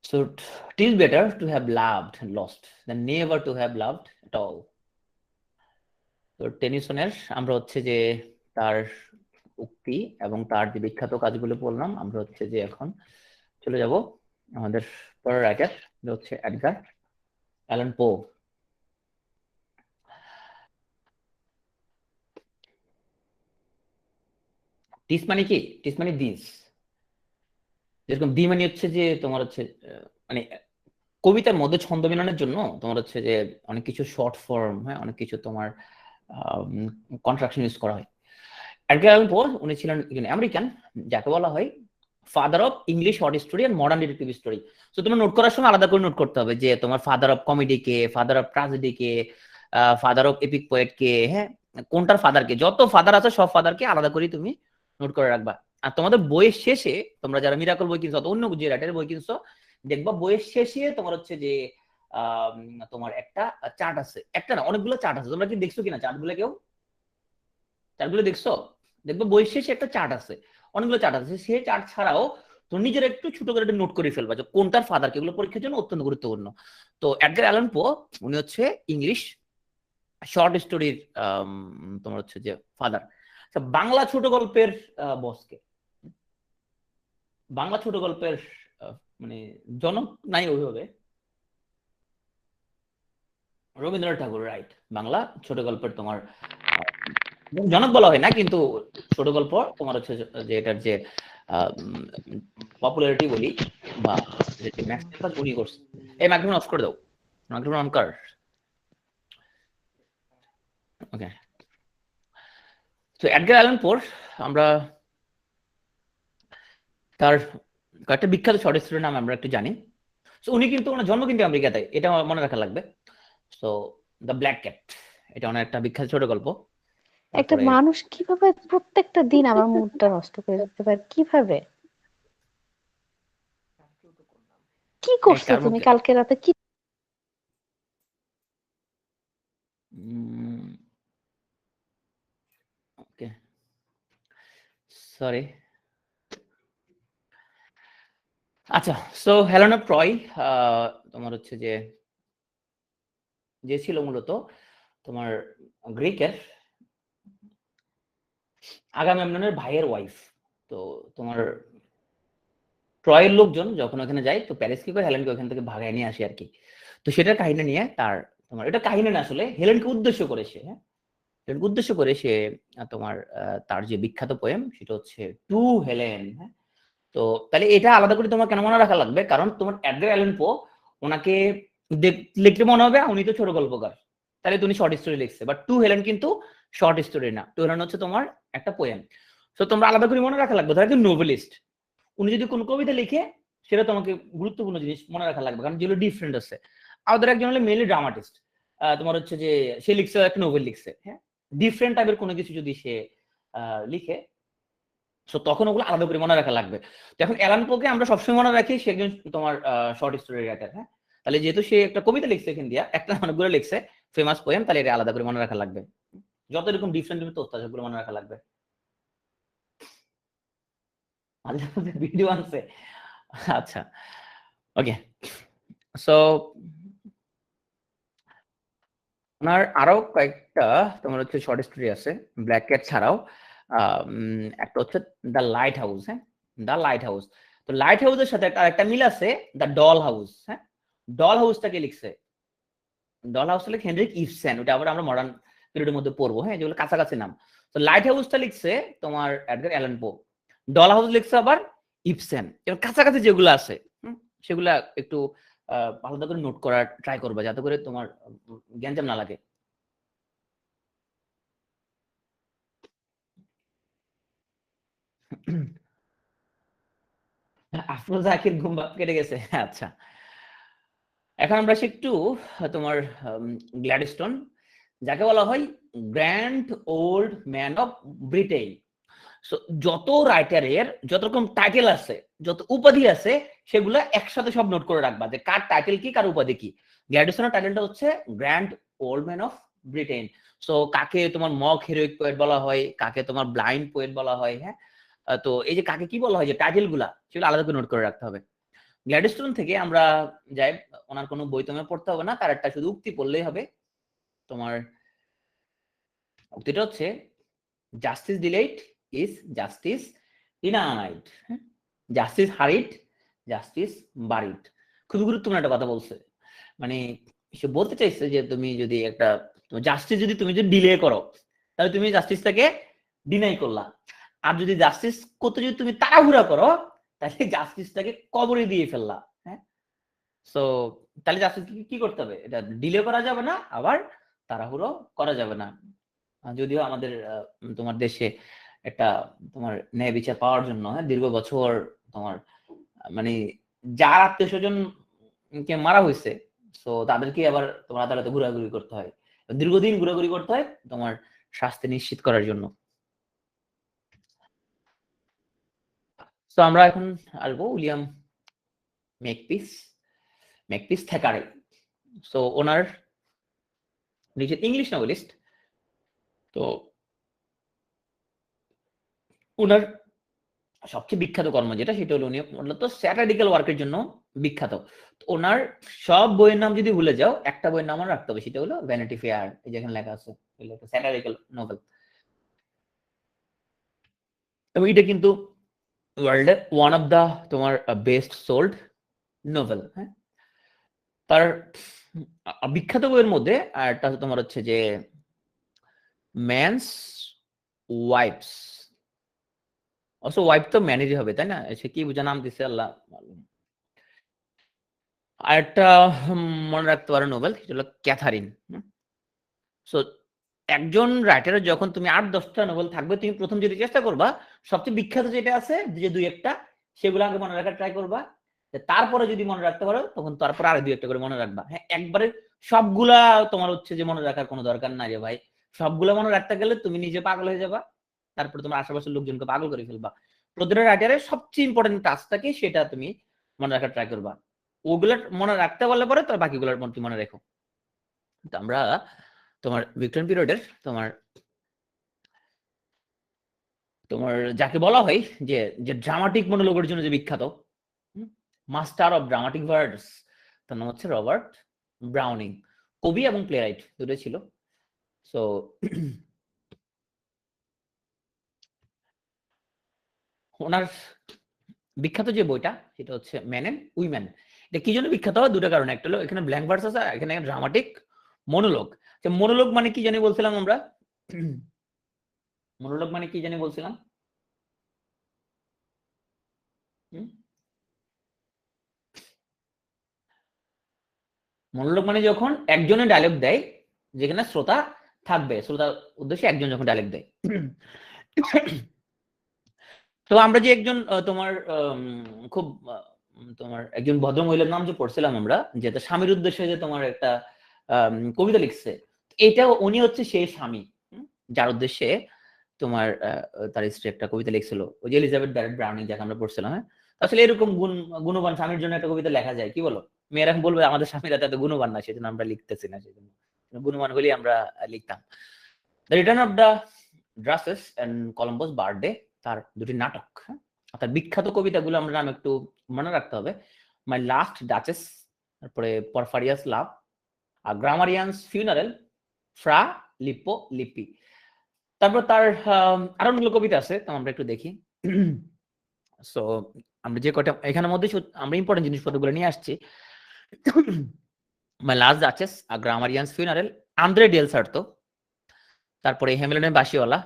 So it is better to have loved and lost than never to have loved at all. তো টেনিসনের আমরা হচ্ছে যে তার উক্তি এবং তার যে বিখ্যাত কাজগুলো বললাম, আমরা হচ্ছে যে এখন চলে যাব আমাদের পরের রাইটার, হচ্ছে এডগার অ্যালান পো। টিস মানে কি? টিস মানে দিস। যেরকম দি মানে হচ্ছে যে তোমার হচ্ছে মানে কবিতার মধ্যে ছন্দ মিলানোর জন্য তোমার হচ্ছে যে অনেক কিছু শর্ট ফর্ম, হ্যাঁ, অনেক কিছু তোমার কন্ট্রাকশন ইউজ করা হয়। এডগার অ্যালান পো উনি ছিলেন একজন আমেরিকান, যাকে বলা হয় father of English short story and modern detective story. তো তোমার নোট করার সময় আলাদা করে নোট করতে হবে যে তোমার ফাদার অফ কমেডি কে, ফাদার অফ ট্রাজেডি কে, ফাদার অফ এপিক পোয়েট কে, হ্যাঁ, কোনটার ফাদার কে, যত ফাদার আছে সব ফাদারকে আলাদা করে তুমি নোট করে রাখবা। আর তোমাদের বইয়ের শেষে তোমরা যারা মিরাকল বই কিনছো, অন্য যে রাইটারের বই কিনছো, দেখবা বইয়ের শেষে তোমার হচ্ছে যে তোমার একটা চার্ট আছে, একটা না অনেকগুলো চার্ট আছে। তোমরা কি দেখছো কিনা চার্টগুলো? কেউ চার্টগুলো দেখছো? দেখবো বইয়ের শেষে একটা চার্ট আছে, অনেকগুলো চার্ট আছে। সেই চার্ট ছাড়াও তো নিজের একটু ছোট করে নোট করে ফেলবা যে কোনটার ফাদার কে, এগুলো পরীক্ষার জন্য অত্যন্ত গুরুত্বপূর্ণ। তো এডগার অ্যালান পো উনি হচ্ছে ইংলিশ শর্ট স্টোরির তোমার হচ্ছে যে ফাদার। বাংলা ছোট গল্পের বসকে, বাংলা ছোট গল্পের মানে জনক নাই ওইভাবে, রবীন্দ্রনাথ ঠাকুর, রাইট। বাংলা ছোট গল্পের তোমার জনক বলা হয় না, কিন্তু ছোট গল্প তোমার হচ্ছে যে এটার যে পপুলারিটি বলি বা ম্যাক্সিমাম উনি করছে। এই মাইক্রোফোন অফ করে দাও, মাইক্রোফোন অন কর। ওকে, তো এডগার অ্যালান পোর আমরা তার কয়েকটা বিখ্যাত শর্ট স্টোরির নাম আমরা একটু জানি। তো উনি কিন্তু ওনার জন্ম কিন্তু আমেরিকাতে, এটা মনে রাখা লাগবে। সো দ্য ব্ল্যাক ক্যাট, এটা অনেক একটা বিখ্যাত ছোট গল্প। একটা মানুষ কিভাবে প্রত্যেকটা দিন আমার মুডটা নষ্ট করে দিতে পারে, কিভাবে? কি করছো তুমি কালকে রাতে? কি ওকে, সরি। আচ্ছা, সো হেলেনা ট্রয় তোমার হচ্ছে যে যে ছিল মূলত তোমার গ্রিকের আগামেমননের ভাইয়ের ওয়াইফ। তো তোমার ট্রয়ের লোকজন যখন ওখানে যায়, তো প্যারিস কি করে হেলেনকে ওখান থেকে ভাগায় নিয়ে আসে আর কি। তো সেটার কাহিনী নিয়ে তার তোমার, এটা কাহিনী না আসলে, হেলেনকে উদ্দেশ্য করে সে, হ্যাঁ, হেলেনকে উদ্দেশ্য করে সে তোমার তার যে বিখ্যাত পোয়েম সেটা হচ্ছে টু হেলেন। হ্যাঁ, তো তাহলে এটা আলাদা করে তোমার কেন মনে রাখা লাগবে? কারণ তোমার এডগার অ্যালান পো ওনাকে লিখলে মনে হবে উনি তো ছোট গল্পকার, তাহলে তুমি শর্ট স্টোরি লিখছে। বাট টু হেলেন কিন্তু শর্ট স্টোরি না, টু হেলেন হচ্ছে তোমার একটা পোয়েম। তো তোমরা আলাদা করে মনে রাখা লাগবে। ধর একজন নোভেলিস্ট, উনি যদি কোনো কবিতা লিখে, সেটা তোমাকে গুরুত্বপূর্ণ জিনিস মনে রাখা লাগবে, কারণ যেগুলো ডিফারেন্ট আছে। আমাদের একজন হলে মেনলি ড্রামাটিস্ট, তোমার হচ্ছে যে সে লিখছে একটা নোভেল লিখছে, হ্যাঁ, ডিফারেন্ট টাইপের কোনো কিছু যদি সে লিখে, সো তখন ওগুলো আলাদা করে মনে রাখা লাগবে। তো এখন অ্যালান পোকে আমরা সবসময় মনে রাখি সে একজন তোমার শর্ট স্টোরি রাইটার, হ্যাঁ, তাহলে যেহেতু সে একটা কবিতা লিখছে এখান দিয়া, একটা অনেকগুলো লিখছে ফেমাস পোয়েম, তাহলে এটা আলাদা করে মনে রাখা লাগবে। যত এরকম ডিফারেন্ট তথ্য আছে ওগুলো মনে রাখা লাগবে। মাঝে মাঝে ভিডিও আনছে, আচ্ছা, ওকে। সো ওনার আরো কয়েকটা তোমার হচ্ছে শর্ট স্টোরি আছে ব্ল্যাক ক্যাট ছাড়াও। একটা হচ্ছে দ্য লাইট হাউস। হ্যাঁ, দ্য লাইট হাউস। তো লাইট হাউসের সাথে একটা মিল আছে, দ্য ডল হাউস। হ্যাঁ, ডল হাউসটাকে লিখছে, ডল হাউসটা লিখে হেনরিক ইভসেন, ওটা আবার আমরা মডার্ন পিরিয়ডের মধ্যে পড়বো, হ্যাঁ, যেগুলো কাছাকাছি নাম। তো লাইট হাউসটা লিখছে তোমার এডগার অ্যালান পো। ডলা হাউস লিখছে আবার ইপসেন। এবার কাছাকাছি যেগুলো আছে সেগুলা একটু আলাদা করে নোট করার ট্রাই করবা, যাতে করে তোমার গ্যাঞ্জাম না লাগে। আফরোজ জাকির ঘুম ভাব কেটে গেছে। আচ্ছা, এখন আমরা আসি একটু তোমার গ্ল্যাডস্টোন, যাকে বলা হয় grand old man of Britain. So যত রাইটারের যত রকম টাইটেল আছে, যত উপাধি আছে, সেগুলো একসাথে সব নোট করে রাখবা যে কার টাইটেল কি, কার উপাধি কি। গ্ল্যাডস্টোনের টাইটেলটা হচ্ছে grand old man of Britain. So কাকে তোমার মক হিরোইক পোয়েট বলা হয়, কাকে তোমার ব্লাইন্ড পোয়েট বলা হয়, হ্যাঁ। তো এই যে কাকে কি বলা হয়, যে টাইটেল গুলা, সেগুলো আলাদা করে নোট করে রাখতে হবে। গ্ল্যাডস্টোন থেকে আমরা যাই, ওনার কোনো বই তোমার পড়তে হবে না, তার একটা শুধু উক্তি পড়লেই হবে। তোমার উক্তিটা হচ্ছে justice delayed is justice denied, justice হারিড justice buried. খুবই গুরুত্বপূর্ণ একটা কথা বলছে। মানে সে বলতে চাইছে যে তুমি যদি একটা জাস্টিস যদি তুমি যদি ডিলে করো, তাহলে তুমি জাস্টিসটাকে ডিনাই করলা। আর যদি জাস্টিস করতে যদি তুমি তাড়াহুড়া করো, তাহলে জাস্টিসটাকে কবরে দিয়ে ফেললা, হ্যাঁ। সো তাহলে জাস্টিস কি করতে হবে, এটা ডিলে করা যাবে না, আবার তাড়াহুড়ো করা যাবে না। যদিও আমাদের তোমার দেশে একটা তোমার ন্যায় বিচার পাওয়ার জন্য দীর্ঘ বছর তোমার মানে যার আত্মীয় স্বজন কে মারা হয়েছে, তো তাদেরকে আবার তোমার আদালতে ঘোরাঘুরি করতে হয়, দীর্ঘদিন ঘোরাঘুরি করতে হয় তোমার শাস্তি নিশ্চিত করার জন্য। তো আমরা এখন আসবো উইলিয়াম মেকপিস, মেকপিস থ্যাকারে। সো ওনার নিজের ইংলিশ নভেলিস্ট। তো ওনার সবচেয়ে বিখ্যাত কর্ম যেটা, সেটা হলো উনি মূলত স্যাটারিক্যাল ওয়ার্কের জন্য বিখ্যাত। ওনার সব বইয়ের নাম যদি ভুলে যাও, একটা বইয়ের নাম রাখতে হবে, সেটা হলো ভ্যানিটি ফেয়ার। এই যেখানে লেখা আছে স্যাটারিক্যাল নোভেল, এবং এটা কিন্তু ওয়ার্ল্ডে ওয়ান অফ দা তোমার বেস্ট সোল্ড নোভেল, হ্যাঁ। তার বিখ্যাত বইয়ের মধ্যে একটা তোমার হচ্ছে যে ম্যানস ওয়াইফস। অবশ্য ওয়াইফ তো ম্যানেজই হবে, তাই না? সে কি বুঝা নাম দিচ্ছে আল্লাহ মালুম। আর একটা মনে রাখতে পারো নোবেল, সেটা হলো ক্যাথারিন। সো একজন রাইটারের যখন তুমি ৮-১০টা নোবেল থাকবে, তুমি প্রথম যদি চেষ্টা করবা সবচেয়ে বিখ্যাত যেটা আছে যে ২-১টা, সেগুলো আগে মনে রাখার ট্রাই করবা। তারপরে যদি মনে রাখতে পারো, তখন তারপরে আরো ২-১টা করে মনে রাখবা। হ্যাঁ, একবারে সবগুলা তোমার হচ্ছে যে মনে রাখার কোনো দরকার নাই রে ভাই। সবগুলা মনে রাখতে গেলে তুমি নিজে পাগল হয়ে যাবা, তারপরে তোমার আশেপাশের লোকজনকে পাগল করে ফেলবা। প্রতিটা রাইটারের সবচেয়ে ইম্পর্টেন্ট টাস্কটাকে সেটা তুমি মনে রাখার ট্রাই করবা। ওগুলা মনে রাখতে পারলে পরে তার বাকিগুলোর মধ্যে মনে রেখো। তো আমরা তোমার ভিক্টোরিয়ান পিরিয়ডের তোমার তোমার যাকে বলা হয় যে যে ড্রামাটিক মনোলগের জন্য যে বিখ্যাত, মাস্টার অফ ড্রামাটিক ওয়ার্ডস, তার নাম হচ্ছে রবার্ট ব্রাউনিং। কবি এবং প্লেরাইট দুটোই ছিল। সো ওনার বিখ্যাত যে বইটা, সেটা হচ্ছে ম্যান এন্ড উইমেন। এটা কি জন্য বিখ্যাত হয়? দুটো কারণে। একটা হলো এখানে ব্ল্যাঙ্ক ভার্স আছে, এখানে ড্রামাটিক মনোলগ। মনোলগ মানে কি জানি বলছিলাম আমরা? মনোলগ মানে কি জানি বলছিলাম? মনোলগ মানে যখন একজনের ডায়লগ দেয়, যেখানে শ্রোতা থাকবে, শ্রোতার উদ্দেশ্যে একজন যখন ডায়লগ দেয়। তো আমরা যে একজন তোমার খুব তোমার একজন ভদ্র মহিলার নাম যে পড়ছিলাম আমরা, যে তার স্বামীর উদ্দেশ্যে যে তোমার একটা কবিতা লিখছে, এটা উনি হচ্ছে সেই স্বামী যার উদ্দেশ্যে তোমার তার স্ত্রী একটা কবিতা লিখছিল, ওই যে এলিজাবেথ ব্যারেট ব্রাউনিং যাকে আমরা পড়ছিলাম, হ্যাঁ। আসলে এরকম গুণবান স্বামীর জন্য একটা কবিতা লেখা যায়, কি বলো? মেয়েরা বলবে আমাদের স্বামীরা এত গুণবান না, সেজন্য আমরা লিখতেছি না, সেজন্য গুণবান হলেই আমরা লিখতাম। The return of the Druses and Colombe's birthday, তার দুটি নাটক, হ্যাঁ। তার বিখ্যাত কবিতাগুলো আমরা নাম একটু মনে রাখতে হবে। মাই লাস্ট ডাচেস, তারপরে পরফারিয়াস লাভ, আর গ্রামারিয়ানস ফিউনারেল, ফ্রা লিপো লিপি। তারপর তার আরো অনেকগুলো কবিতা আছে, তো আমরা একটু দেখি। সো আমরা যে কটা এখানের মধ্যে আমরা ইম্পর্টেন্ট জিনিসপত্রগুলো নিয়ে আসছি। মাই লাস্ট ডাচেস, আর grammarian's funeral, Andrea del Sarto, তারপরে হেমিলিনের বাসিওয়ালা,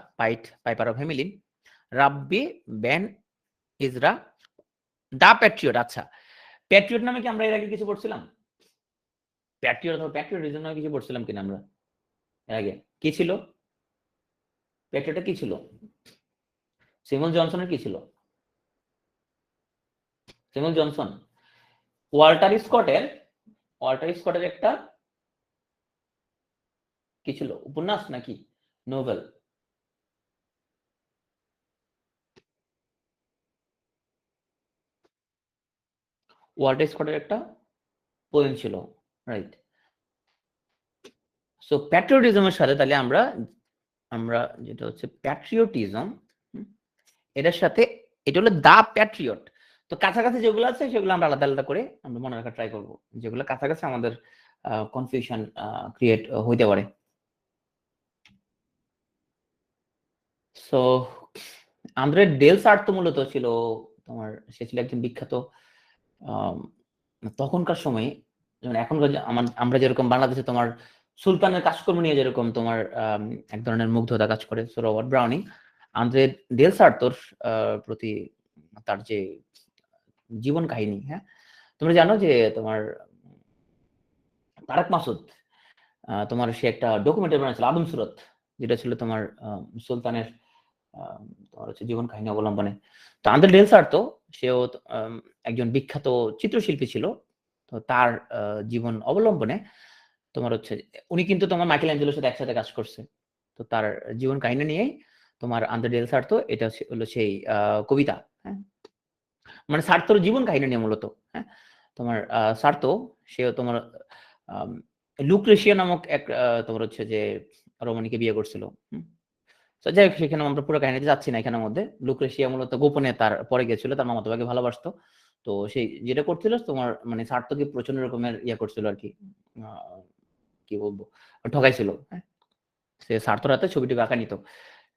piper of Hamelin, Rabbi Ben Ezra the patriot. আচ্ছা, প্যাট্রিয়ট নামে কি আমরা এর আগে কিছু পড়ছিলাম? প্যাট্রিয়ট অথবা প্যাট্রিয়টিজম নামে কিছু পড়ছিলাম কিনা আমরা এর আগে? কি ছিল প্যাট্রিয়টটা? কি ছিল? স্যামুয়েল জনসনের কি ছিল? স্যামুয়েল জনসন ওয়াল্টার স্কটের একটা কি ছিল, উপন্যাস নাকি নোবেল? ওয়াল্টার স্কটের একটা পোয়েম ছিল, রাইট। সো প্যাট্রিয়টিজমের সাথে তাহলে আমরা আমরা যেটা হচ্ছে প্যাট্রিয়টিজম, এটার সাথে এটা হলো দা প্যাট্রিয়ট। তো কাছাকাছি যেগুলো আছে সেগুলো আমরা আলাদা আলাদা করে আমরা মনে রাখার ট্রাই করবো, যেগুলো কাছাকাছি আমাদের কনফিউশন ক্রিয়েট হইতে পারে। সো আন্দ্রে ডেল সার্তো মূলত ছিল তোমার, সে ছিল একজন বিখ্যাত আম, তখনকার সময়ে, যেমন এখনকার আমরা যেরকম বাংলাদেশে তোমার সুলতানের কাজকর্ম নিয়ে যেরকম তোমার এক ধরনের মুগ্ধতা কাজ করে, so Robert Browning Andrea del সার্তোর প্রতি তার যে জীবন কাহিনী, হ্যাঁ, তোমরা জানো যে তোমার তারাক মাসুদ তোমার সে একটা ডকুমেন্টারি বানাচ্ছিল আদম সুরত, যেটা ছিল তোমার সুলতানের তোমার হচ্ছে জীবন কাহিনী অবলম্বনে। তো আন্দ্রে ডেল সার্তো সেও একজন বিখ্যাত চিত্রশিল্পী ছিল। তো তার জীবন অবলম্বনে তোমার হচ্ছে উনি কিন্তু তোমার মাইকেল অ্যাঞ্জেলোর সাথে একসাথে কাজ করছে। তো তার জীবন কাহিনী নিয়েই তোমার আন্দ্রে ডেল সার্তো, এটা হলো সেই কবিতা, হ্যাঁ, মানে সার্তোর জীবন কাহিনী নিয়ে মূলত, হ্যাঁ। তোমার সার্তো সেও তোমার লুক্রেশিয়া নামক এক তোমার হচ্ছে যে রমণীকে বিয়ে করছিল। তো যাই হোক, সেখানে আমরা পুরো কাহিনীতে যাচ্ছি না এখানের মধ্যে। লুক্রেশিয়া মূলত গোপনে তার পরে গেছিল, তার মামাতো ভাইকে ভালোবাসতো। তো সেই যেটা করছিল তোমার মানে সার্থকে প্রচন্ড রকমের ইয়ে করছিল আর কি, কি বলবো, ঠকাইছিল, হ্যাঁ। সে সার্থর হাতে ছবিটি আঁকা নিত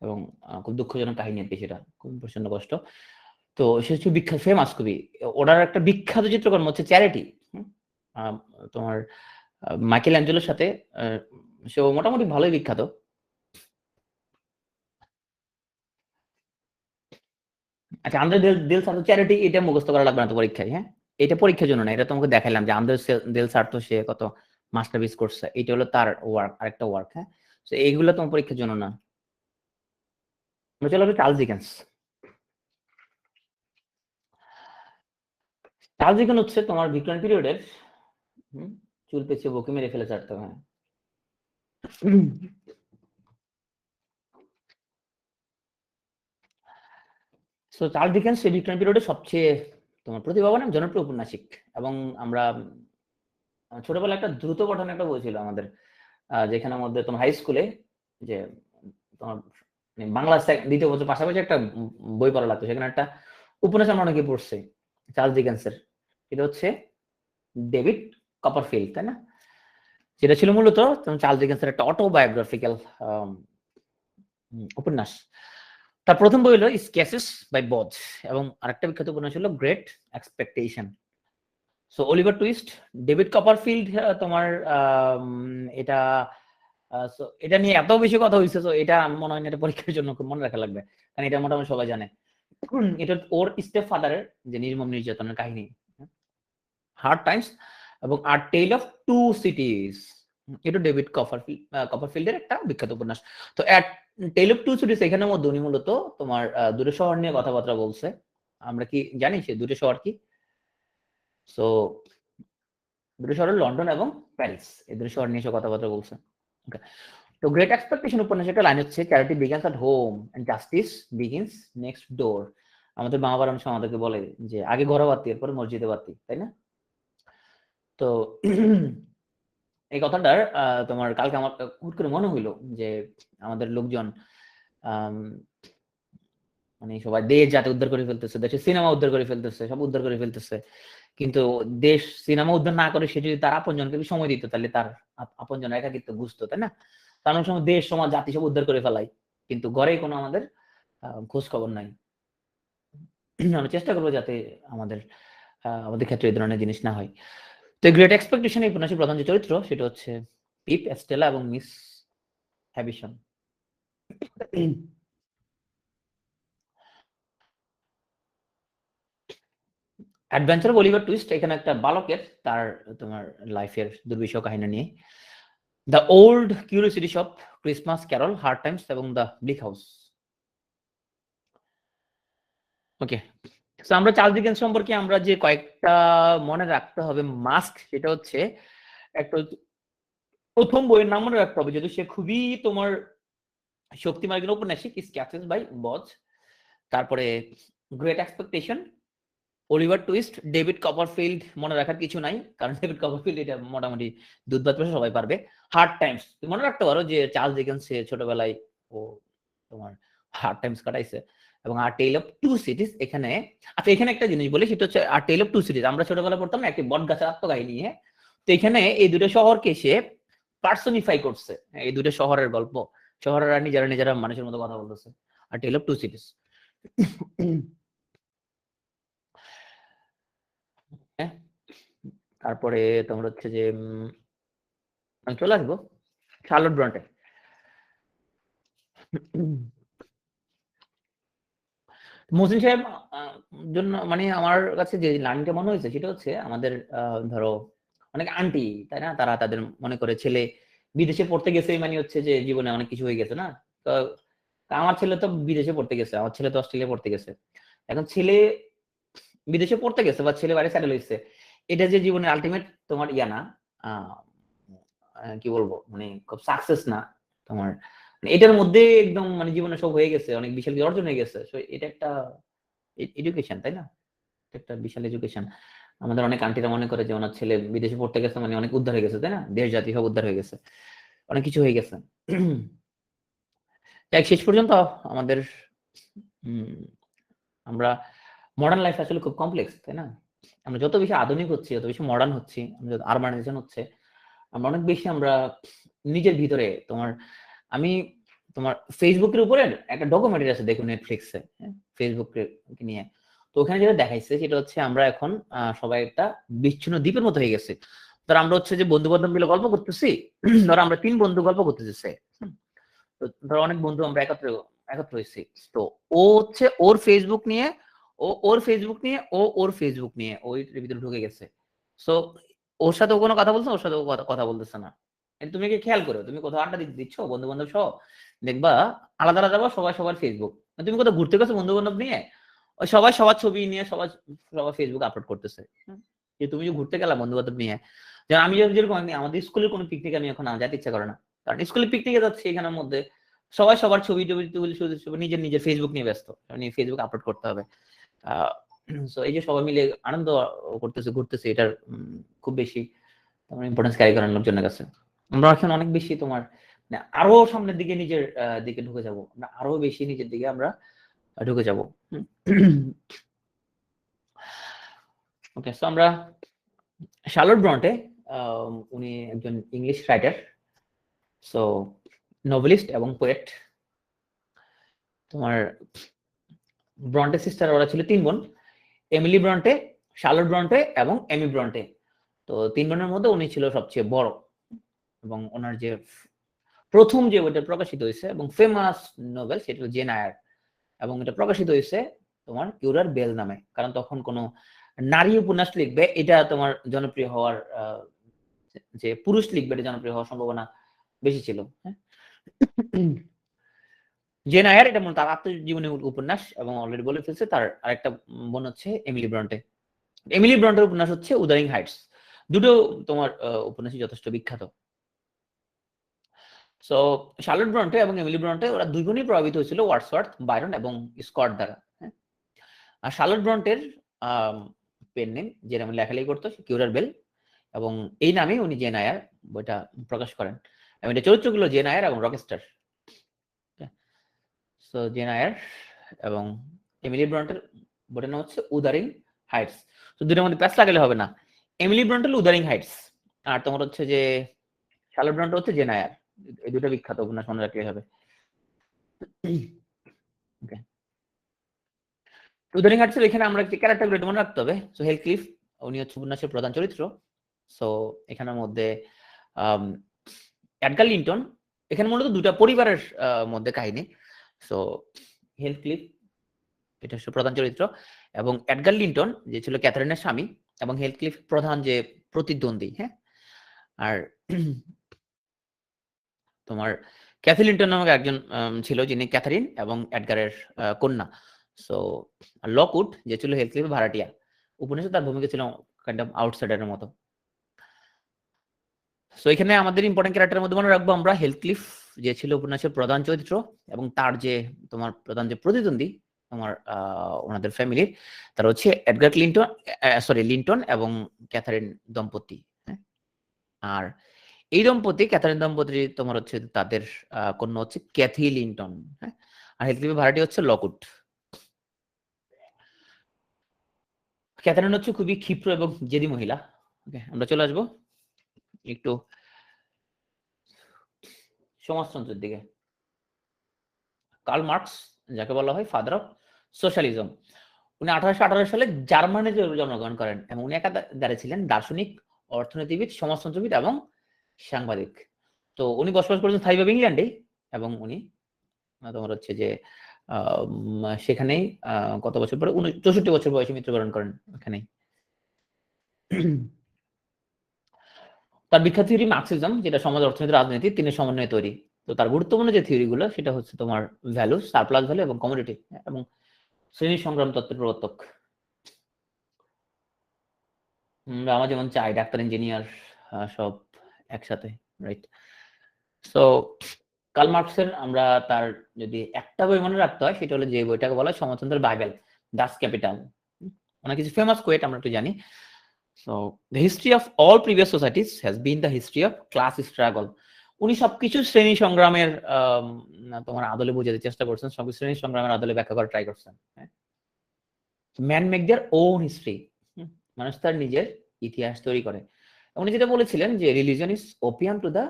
এবং খুব দুঃখজনক কাহিনী আর কি, সেটা খুব প্রচন্ড কষ্ট। তো সে হচ্ছে বিখ্যাত ফেমাস কবি। ওনার একটা বিখ্যাত চিত্রকর্ম হচ্ছে চ্যারিটি। তোমার মাইকেল অ্যাঞ্জেলোর সাথে সেও মোটামুটি ভালোই বিখ্যাত। আচ্ছা, আন্দ্রে দেল সার্তো চ্যারিটি, এটা মুখস্থ করা লাগবে না তো পরীক্ষায়, হ্যাঁ। এটা পরীক্ষার জন্য না, এটা তোমাকে দেখাইলাম যে আন্দ্রে দেল সার্তো সে কত মাস্টারপিস করছে, এটা হলো তার ওয়ার্ক, আরেকটা ওয়ার্ক, হ্যাঁ। তো এইগুলো তোমার পরীক্ষার জন্য না। আমরা চলো চার্লস ডিকেন্স। চার্লস ডিকেন্স হচ্ছে তোমার ভিক্টোরিয়ান পিরিয়ডের চুল পেঁচিয়ে বকে মেরে ফেলে ছাড়তে, হ্যাঁ। সো চার্লস ডিকেন্স সেই ভিক্টোরিয়ান পিরিয়ডের সবচেয়ে তোমার প্রতিভাবান এবং জনপ্রিয় ঔপন্যাসিক। এবং আমরা ছোটবেলায় একটা দ্রুত পঠনের একটা বই ছিল আমাদের, যেখানের মধ্যে তোমার হাই স্কুলে যে তোমার মানে বাংলা দ্বিতীয় বছর পাশাপাশি একটা বই পড়া লাগতো, সেখানে একটা উপন্যাস আমরা অনেকে পড়ছে চার্লস ডিকেন্সের। এটা হচ্ছে ডেভিড কপারফিল্ড, তাই না? যেটা ছিল মূলত চার্লস ডিকেন্সের একটা অটোবায়োগ্রাফিক্যাল উপন্যাস। তার প্রথম বই হলো স্কেচেস বাই বজ, এবং আরেকটা বিখ্যাত উপন্যাস হলো great expectation. So Oliver twist, David Copperfield, তোমার এটা so এটা নিয়ে এত বেশি কথা হয়েছে, তো এটা মনে হয় না এটা পরীক্ষার জন্য খুব মনে রাখা লাগবে, কারণ এটা মোটামুটি সবাই জানে। এটা ওর স্টেপ ফাদারের যে নির্মম নির্যাতনের কাহিনী, হার্ড টাইমস এবং আর টেল অফ টু সিটিজ, এটা ডেভিড কপারফিল্ডের একটা বিখ্যাত উপন্যাস। তো টেল অফ টু সিটিজ এখানের মধ্যে উনি মূলত তোমার দুটো শহর নিয়ে কথাবার্তা বলছে। আমরা কি জানি সে দুটো শহর কি? সো দুটো শহর লন্ডন এবং প্যারিস, এই দুটো শহর নিয়ে সে কথাবার্তা বলছে। তো গ্রেট এক্সপেকটেশন উপন্যাসের একটা লাইন হচ্ছে, charity begins at home and justice begins next door. আমাদের মা বাবার অনেক সময় আমাদেরকে বলে যে আগে ঘরে বাতি এরপরে মসজিদে বাতি, তাই না? তো এই কথাটার তোমার কালকে আমার হুট করে মনে হইলো যে আমাদের লোকজন মানে সবাই দেশ জাতি উদ্ধার করে ফেলতেছে, দেশের সিনেমা উদ্ধার করে ফেলতেছে, সব উদ্ধার করে ফেলতেছে, কিন্তু দেশ সিনেমা উদ্ধার না করে সে যদি তার আপনজনকে সময় দিত, তাহলে তার আপনজন একাকিত্ব বুঝতো, তাই না? তার অনেক সময় দেশ সমাজ জাতি সব উদ্ধার করে ফেলাই, কিন্তু ঘরে কোনো আমাদের খোঁজ খবর নাই। আমরা চেষ্টা করবো যাতে আমাদের আমাদের ক্ষেত্রে এই ধরনের জিনিস না হয়। তো গ্রেট এক্সপেকটেশন এই উপন্যাসের প্রধান যে চরিত্র সেটা হচ্ছে পিপ, এস্টেলা এবং Miss Havisham. Adventure Oliver Twist, এখানে একটা বালকের তার তোমার লাইফের দুর্বিষহ কাহিনী নিয়ে। The Old Curiosity Shop, Christmas Carol, Hard Times এবং দ্য ব্লিক হাউস। ওকে, তো আমরা চার্লস ডিকেন্স সম্পর্কে আমরা যে কয়েকটা মনে রাখতে হবে মাস্ক, সেটা হচ্ছে একটা প্রথম বইয়ের নাম মনে রাখতে হবে, যেহেতু সে খুবই তোমার শক্তিমান একজন ঔপন্যাসিক, স্ক্যাচেস বাই বজ। তারপরে great expectation, Oliver twist, David Copperfield মনে রাখার কিছু নাই, কারণ ডেভিড কপারফিল্ড এটা মোটামুটি দুধ ভাত সবাই পারবে। হার্ড টাইমস তুমি মনে রাখতে পারো যে চার্লস ডিকেন্স সে ছোটবেলায় ও তোমার হার্ড টাইমস কাটাইছে। এবং আর টেল অফ টু সিটিজ, এখানে আচ্ছা এখানে একটা জিনিস বলি, সেটা হচ্ছে আর টেল অফ টু সিটিজ আমরা ছোটবেলায় পড়তাম না একটি বট গাছের আত্মকাহিনী নিয়ে। তো এখানে এই দুটো শহরকে সে পার্সনিফাই করছে, এই দুটো শহরের গল্প, শহরেরা নিজেরা নিজেরা মানুষের মতো কথা বলতেছে। আর টেল অফ টু সিটিজ। তারপরে তোমার হচ্ছে যে আমি চলে আসবো শার্লট ব্রন্টে। মহসিন সাহেব জন্য মানে আমার কাছে যে লাইনটা মনে হয়েছে সেটা হচ্ছে আমাদের ধরো অনেক আন্টি, তাই না, তারা তাদের মনে করে ছেলে বিদেশে পড়তে গেছে মানে হচ্ছে যে জীবনে অনেক কিছু হয়ে গেছে না। তো আমার ছেলে তো বিদেশে পড়তে গেছে, আমার ছেলে তো অস্ট্রেলিয়া পড়তে গেছে। এখন ছেলে বিদেশে পড়তে গেছে বা ছেলে বাইরে সেটেল হয়েছে, এটা যে জীবনের আলটিমেট তোমার ইয়া না, কি বলবো, মানে খুব সাকসেস না তোমার, মানে এটার মধ্যে একদম মানে জীবনে সব হয়ে গেছে, অনেক বিশাল কিছু অর্জন হয়ে গেছে। এটা একটা এডুকেশন, তাই না, একটা বিশাল এডুকেশন। আমাদের অনেক আন্টিরা মনে করে যে ওনার ছেলে বিদেশে পড়তে গেছে মানে অনেক উদ্ধার হয়ে গেছে, তাই না, দেশ জাতি সব উদ্ধার হয়ে গেছে, অনেক কিছু হয়ে গেছে। তাই শেষ পর্যন্ত আমাদের আমরা মডার্ন লাইফ আসলে খুব কমপ্লেক্স, তাই না। আমরা যত বেশি আধুনিক হচ্ছি, যত বেশি মডার্ন হচ্ছি, যত আরবানাইজেশন হচ্ছে, আমরা অনেক বেশি আমরা নিজের ভিতরে তোমার, আমি তোমার ফেসবুকের উপরে একটা ডকুমেন্টারি আছে দেখুন নেটফ্লিক্সে, ফেসবুক নিয়ে। তো ওখানে যেটা দেখাইছে সেটা হচ্ছে আমরা এখন সবাই একটা বিচ্ছিন্ন দ্বীপের মতো হয়ে গেছে। ধর আমরা হচ্ছে যে বন্ধু বান্ধব মিলে গল্প করতেছি, ধর আমরা 3 বন্ধু গল্প করতেছি, তো ধর অনেক বন্ধু আমরা একত্র একত্র হয়েছি। তো ও হচ্ছে ওর ফেসবুক নিয়ে, ও ওর ফেসবুক নিয়ে, ও ওর ফেসবুক নিয়ে ওই ভিতরে ঢুকে গেছে। সো ওর সাথে ও কোনো কথা বলছে, ওর সাথে ও কথা বলতেছে না। তুমি কি খেয়াল করো, তুমি কোথাও আড্ডা দিচ্ছ বন্ধু বান্ধব সহ, দেখবা আলাদা আলাদা যাবো সবাই সবার ফেসবুক। তুমি কোথাও ঘুরতে গেছো বন্ধু বান্ধব নিয়ে, ওই সবাই সবার ছবি নিয়ে সবাই সবার ফেসবুক আপলোড করতেছে। যে তুমি যে ঘুরতে গেলা বন্ধু বান্ধব নিয়ে, যেমন আমি যেরকম আমাদের স্কুলের কোনো পিকনিক আমি এখন যেতে ইচ্ছা করে না, কারণ স্কুলের পিকনিকে যাচ্ছি এখানের মধ্যে সবাই সবার ছবি টবি তুলে নিজের নিজের ফেসবুক নিয়ে ব্যস্ত, ফেসবুক আপলোড করতে হবে। সো এই যে সবাই মিলে আনন্দ করতেছে ঘুরতেছে, এটার খুব বেশি তোমার ইম্পর্টেন্স ক্যারি করার লোকজনের কাছে। আমরা এখন অনেক বেশি তোমার মানে আরো সামনের দিকে নিজের দিকে ঢুকে যাব, আমরা আরো বেশি নিজের দিকে আমরা ঢুকে যাব। ওকে, সো আমরা শার্লট ব্রন্টে, উনি একজন ইংলিশ রাইটার, সো নোভেলিস্ট এবং পোয়েট। তোমার ব্রন্টে সিস্টার ওরা ছিল 3 বোন, এমিলি ব্রন্টে, শার্লট ব্রন্টে এবং এমি ব্রন্টে। তো 3 বোনের মধ্যে উনি ছিল সবচেয়ে বড়, এবং ওনার যে প্রথম যে বইটা প্রকাশিত হয়েছে এবং ফেমাস নোবেল সেটা হলো জেন আয়ার, এবং এটা প্রকাশিত হয়েছে তোমার কিউরার বেল নামে, কারণ তখন কোনো নারী উপন্যাস লিখবে এটা তোমার জনপ্রিয় হওয়ার যে পুরুষ লিখবে এটা জনপ্রিয় হওয়ার সম্ভাবনা বেশি ছিল। জেন আয়ার এটা মূলত তার আত্মজীবনী উপন্যাস, এবং অলরেডি বলে ফেলছে তার আরেকটা বোন হচ্ছে এমিলি ব্রন্টে। এমিলি ব্রন্টের উপন্যাস হচ্ছে উদারিং হাইটস। দুটো তোমার উপন্যাসই যথেষ্ট বিখ্যাত। সো শার্লট ব্রন্টে এবং এমিলি ব্রন্টে ওরা দুই বোনই প্রভাবিত হয়েছিল ওয়ার্ডসওয়ার্থ, বাইরন এবং স্কট দ্বারা। আর শার্লট ব্রন্টের পেন নেম যে নামে লেখালেখি করতো কিউরার বেল, এবং এই নামে উনি জেন আয়ার বইটা প্রকাশ করেন, এবং এটা চরিত্রগুলো জেন আয়ার এবং রকস্টার। সো জেন আয়ার এবং এমিলি ব্রন্টের বইটার নাম হচ্ছে উদারিং হাইটস। তো দুটোর মধ্যে প্যাচ লাগালে হবে না, এমিলি ব্রন্টেল উদারিং হাইটস, আর তোমার হচ্ছে যে শার্লট ব্রন্টে হচ্ছে জেন আয়ার। এই দুটো বিখ্যাত উপন্যাস মনে রাখলেই হবে। উদারিং হাইটসের এখানে আমরা একটি ক্যারেক্টার মনে রাখতে হবে। সো হেলক্লিফ উনি হচ্ছে উপন্যাসের প্রধান চরিত্র। সো এখানের মধ্যে এডগার লিন্টন, এখানে মূলত দুটা পরিবারের মধ্যে কাহিনী। সো হেলক্লিফ এটা হচ্ছে প্রধান চরিত্র, এবং এডগার লিন্টন যে ছিল ক্যাথারিনের স্বামী এবং হেলক্লিফ প্রধান যে প্রতিদ্বন্দ্বী। হ্যাঁ, আর তোমার ক্যাথি লিন্টন নামক একজন ছিল যিনি ক্যাথারিন এবং এডগারের কন্যা। সো লকউড যে ছিল হেলক্লিফের ভাড়াটিয়া, উপন্যাসে তার ভূমিকা ছিল কাইন্ড অফ আউটসাইডারের মতো। সো এখানে আমাদের ইম্পর্টেন্ট ক্যারেক্টারের মধ্যে মনে রাখবো আমরা হেলক্লিফ যে ছিল উপন্যাসের প্রধান চরিত্র, এবং তার যে তোমার প্রধান যে প্রতিদ্বন্দ্বী তোমার ওনাদের ফ্যামিলির, তার হচ্ছে এডগার লিন্টন, লিন্টন এবং ক্যাথারিন দম্পতি। হ্যাঁ, আর এই দম্পতি ক্যাথারিন দম্পতি তোমার হচ্ছে তাদের কন্যা হচ্ছে ক্যাথি লিন্টন। হ্যাঁ, আর হেলক্লিফের ভাড়াটি হচ্ছে লকউড। ক্যাথারিন হচ্ছে খুবই ক্ষিপ্র এবং জেদি মহিলা। ওকে, আমরা চলে আসবো একটু সমাজতন্ত্রের দিকে। কার্ল মার্কস, যাকে বলা হয় ফাদার অফ সোশ্যালিজম, উনি 1818 সালে জার্মানিতে জন্মগ্রহণ করেন এবং উনি একাধারে ছিলেন দার্শনিক, অর্থনীতিবিদ, সমাজতন্ত্রবিদ এবং সাংবাদিক। তো উনি বসবাস করেছেন স্থায়ীভাবে ইংল্যান্ডে, এবং উনি তোমার হচ্ছে যে সেখানেই কত বছর পরে 64 বছর বয়সে মৃত্যুবরণ করেন ওখানেই। তার বিখ্যাত থিওরি মার্কসিজম, যেটা সমাজ, অর্থনীতি, রাজনীতি তিনের সমন্বয়ে তৈরি। তো তার গুরুত্বপূর্ণ যে থিওরি গুলো সেটা হচ্ছে তোমার ভ্যালু, সারপ্লাস ভ্যালু এবং কমোডিটি, এবং শ্রেণী সংগ্রাম তত্ত্বের প্রবর্তক। আমার যেমন চাই ডাক্তার, ইঞ্জিনিয়ার সব একসাথে, রাইট? সো কার্ল মার্কসের আমরা তার যদি একটা বই মনে রাখতে হয় সেটা হলো যে বইটাকে বলা হয় সমাজতন্ত্রের বাইবেল, ডাস ক্যাপিটাল। অনেক কিছু ফেমাস কোয়েট আমরা একটু জানি। So the history of all previous societies has been the history of class struggle. উনি সবকিছু শ্রেণী সংগ্রামের তোমার আদলে বোঝাতে চেষ্টা করছেন, সব শ্রেণী সংগ্রামের আদলে ব্যাখ্যা করার ট্রাই করছেন। Man make their own history, মানুষ তার নিজের ইতিহাস তৈরি করে। উনি যেটা বলেছিলেন যে religion is opium to the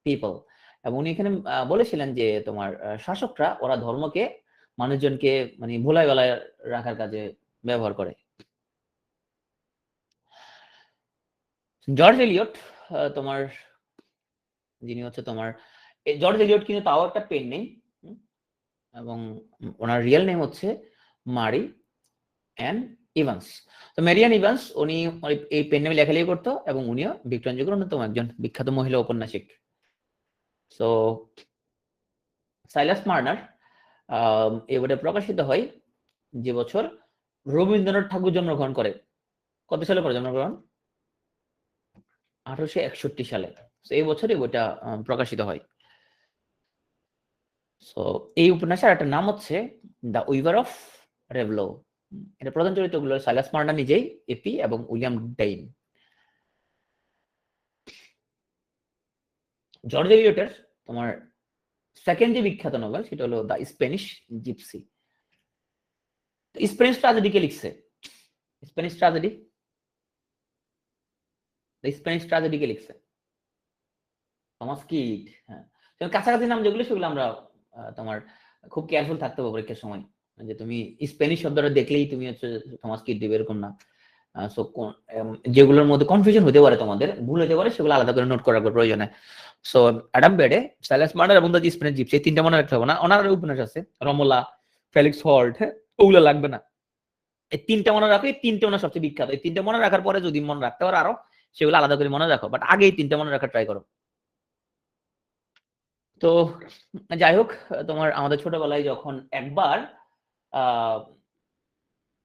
people, এবং উনি এখানে বলেছিলেন যে তোমার শাসকরা ওরা ধর্মকে মানুষজনকে মানে ভোলায় গলায় রাখার কাজে ব্যবহার করে। জর্জ এলিয়ট তোমার যিনি হচ্ছে তোমার জর্জ এলিয়ট কিন্তু তাও একটা পেন নেই, এবং ওনার রিয়েল নেম হচ্ছে মারি অ্যান ইভান্স। তো মেরিয়ান ইভান্স উনি এই পেন নেমে লেখালেখি করতো, এবং উনিও ভিক্টোরিয়ান যুগের অন্যতম একজন বিখ্যাত মহিলা ঔপন্যাসিক। সো সাইলাস মার্নার এই বইটা প্রকাশিত হয় যে বছর রবীন্দ্রনাথ ঠাকুর জন্মগ্রহণ করে। কত সালে পরে জন্মগ্রহণ? 1861 সালে। এই বছরই বইটা প্রকাশিত হয়। সো এই উপন্যাসের একটা নাম হচ্ছে দ্য উইভার অফ রেভলো। এটা প্রধান চরিত্রগুলো সাইলাস মার্নার নিজেই, এপি এবং উইলিয়াম ডেইন। জর্জ এলিয়টের তোমার সেকেন্ড যে বিখ্যাত নোবেল সেটা হলো the Spanish Gypsy. Spanish tragedy কে লিখছে? Spanish tragedy, the Spanish tragedy কে লিখছে? Thomas Kyd. হ্যাঁ, কাছাকাছি নাম যেগুলো সেগুলো আমরা তোমার খুব কেয়ারফুল থাকতে হবে পরীক্ষার সময়, যে তুমি স্প্যানিশ শব্দটা দেখলেই তুমি হচ্ছে থমাস কিড দিবে এরকম না। সো যেগুলোর মধ্যে কনফিউশন হতে পারে, তোমাদের ভুল হতে পারে, সেগুলো আলাদা করে নোট করার প্রয়োজনে। সো অ্যাডাম বেডে, সাইলাস মার্নার এবং দ্য স্প্যানিশ জিপসি, এই তিনটা মনে রাখতে হবে না। ওনার উপন্যাস আছে রমোলা, ফেলিক্স হল্ট, হ্যাঁ, ওগুলো লাগবে না। এই তিনটা মনে রাখো, এই তিনটা ওনার সবচেয়ে বিখ্যাত। এই তিনটা মনে রাখার পরে যদি মনে রাখতে পারো আরো, সেগুলো আলাদা করে মনে রাখো, বাট আগে এই তিনটা মনে রাখার ট্রাই করো। তো যাই হোক, তোমার আমাদের ছোটবেলায় যখন একবার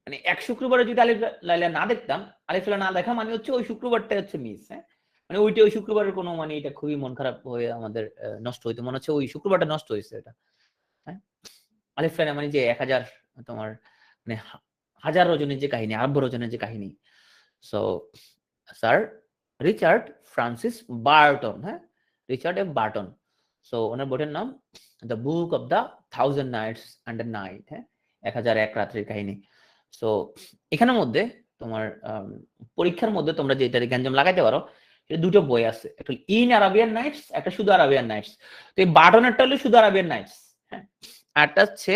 মানে এক শুক্রবারে যদি আলিফ লাইলা না দেখতাম, আলিফ লাইলা না দেখা মানে হচ্ছে ওই শুক্রবারটা হচ্ছে মিস। হ্যাঁ, মানে ওই শুক্রবারের কোনো মানে এটা খুবই মন খারাপ হয়ে আমাদের নষ্ট হইতো, মনে হচ্ছে ওই শুক্রবারটা নষ্ট হয়েছে এটা। হ্যাঁ, আলিফ লাইলা মানে যে 1000 তোমার মানে হাজার রজনীর যে কাহিনী, আরব্য রজনীর যে কাহিনী। So sir Richard Francis Burton, হ্যাঁ, রিচার্ড এফ বার্টন। সো ওনার বইটার নাম the book of the 1000 nights and a night, হ্যাঁ, 1001 রাত্রির কাহিনী। সো এখানের মধ্যে তোমার পরীক্ষার মধ্যে তোমরা যেটা গ্যাঞ্জাম লাগাইতে পারো, এটা দুটো বই আছে, একটা ইন আরাবিয়ান নাইটস, একটা শুধু আরাবিয়ান নাইটস। তো এই বার্টনেরটা হলো শুধু আরাবিয়ান নাইটস, হ্যাঁ, আরটা হচ্ছে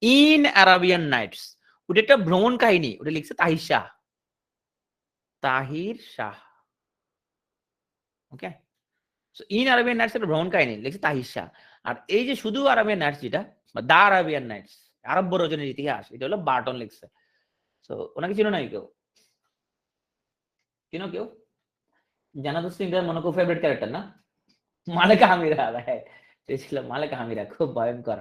ইন আরাবিয়ান নাইটস। ওটা একটা ভ্রমণ কাহিনী, ওটা লিখছে তাহির শাহ, তাহির শাহ। ওকে, সো ইন আরাবিয়ান নাইটস একটা ভ্রমণ কাহিনী লিখছে তাহির শাহ। আর এই যে শুধু আরাবিয়ান নাইটস যেটা, বা দা আরাবিয়ান নাইটস, আরব রজনীর ইতিহাস, এটা হলো বার্টন লিখছে। সো ওনাকে চিনো নাই কেউ? চিনো কেউ? জানাতুল সিংহের মনে খুব ফেভারিট ক্যারেক্টার না? মালেকা হামিরা, রাইট। সে ছিল মালেকা হামিরা, খুব ভয়ঙ্কর।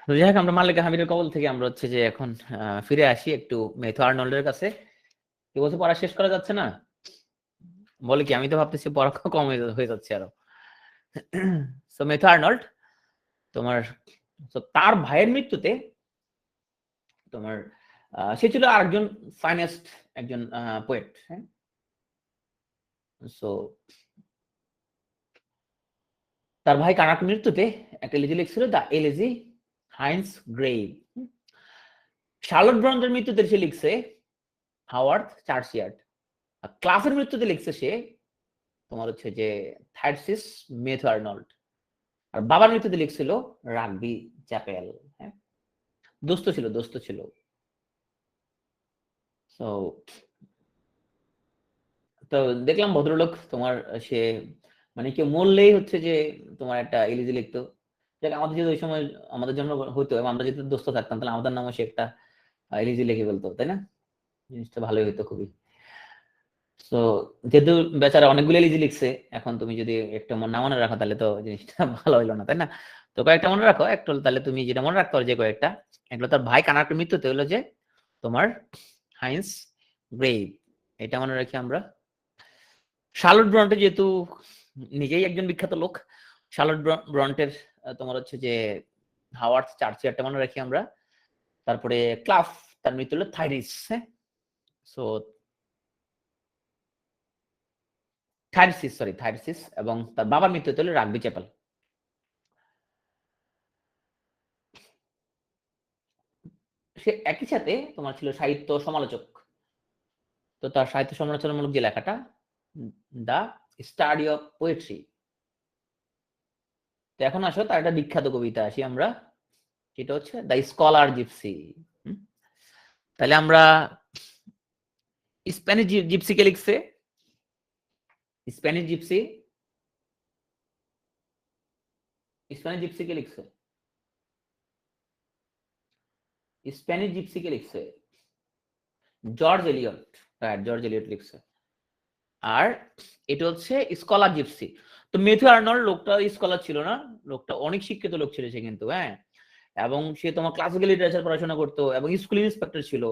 তো যাই হোক, আমরা মালেকা হামিদের কবল থেকে আমরা হচ্ছে যে এখন ফিরে আসি একটু ম্যাথু আর্নল্ডের কাছে। কি বলছে, পড়া শেষ করা যাচ্ছে না? বলে কি, আমি তো ভাবতেছি পড়া কম হয়ে যাচ্ছে আরো। সো ম্যাথু আর্নল্ড তোমার, তার ভাইয়ের মৃত্যুতে তোমার সে ছিল আরেকজন ফাইনেস্ট একজন পোয়েট। হ্যাঁ, সো তার ভাই কানার মৃত্যুতে একটা এলিজি লিখছিল, the elegy Hines grave. Charlotte ব্রন্টের মৃত্যুতে সে লিখছে হাওয়ার্ড চার্চিয়ার্ড। আর ক্লাসের মৃত্যুতে লিখছে সে তোমার হচ্ছে যে থার্সিস ম্যাথু আর্নল্ড। আর বাবার মৃত্যুতে লিখছিল রাগবি চ্যাপেল। হ্যাঁ, দোস্ত ছিল। তো তো দেখলাম ভদ্রলোক তোমার, সে মানে কেউ মরলেই হচ্ছে যে তোমার একটা এলিজি লিখতো। দেখ, আমাদের যদি ওই সময় আমাদের জন্য হইতো এবং আমরা যদি দোস্ত থাকতাম, তাহলে আমাদের নামে সে একটা এলিজি লিখে ফেলতো, তাই না? জিনিসটা ভালোই হইতো খুবই। তো যেহেতু বেচারা অনেকগুলো এলিজি লিখছে, এখন তুমি যদি একটা না মনে রাখো তাহলে তো জিনিসটা ভালো হইলো না, তাই না? তো কয়েকটা মনে রাখো। একটা হলো, তাহলে তুমি যেটা মনে রাখতে পারো যে কয়েকটা, এগুলো তার ভাই কানাকের মৃত্যুতে হলো যে তোমার হাইন্স গ্রেভ, এটা মনে রাখি আমরা। শার্লট ব্রন্টে যেহেতু নিজেই একজন বিখ্যাত লোক, শার্লট ব্রন্টের তোমার হচ্ছে যে হাওয়ার্ড চার্চিয়ারটা মনে রাখি আমরা। তারপরে ক্লাফ, তার মৃত্যু হলো থাইরিস। হ্যাঁ, সো থাইরসিস, এবং তার বাবার মৃত্যু হলো রাগবি চ্যাপেল। সে একই সাথে তোমার ছিল সাহিত্য সমালোচক। তো তার সাহিত্য সমালোচনামূলক যে লেখাটা, দা স্টাডি অফ পোয়েট্রি। তো এখন আসো তার একটা বিখ্যাত কবিতা আসি আমরা, সেটা হচ্ছে দ্য স্কলার জিপসি। তাহলে আমরা স্প্যানিশ জিপসি কে লিখছে, স্প্যানিশ জিপসি, স্প্যানিশ জিপসি কে লিখছে, স্প্যানিশ জিপসি কে লিখছে George Eliot. Right, George Eliot লিখছে। আর এটা হচ্ছে স্কলার জিপসি। তো ম্যাথু আর্নল্ড লোকটা স্কলার ছিল না, লোকটা অনেক শিক্ষিত লোক ছিল সে কিন্তু। হ্যাঁ, এবং সে তোমার ক্লাসিক্যাল লিটারেচার পড়াশোনা করতো এবং স্কুল ইন্সপেক্টর ছিল।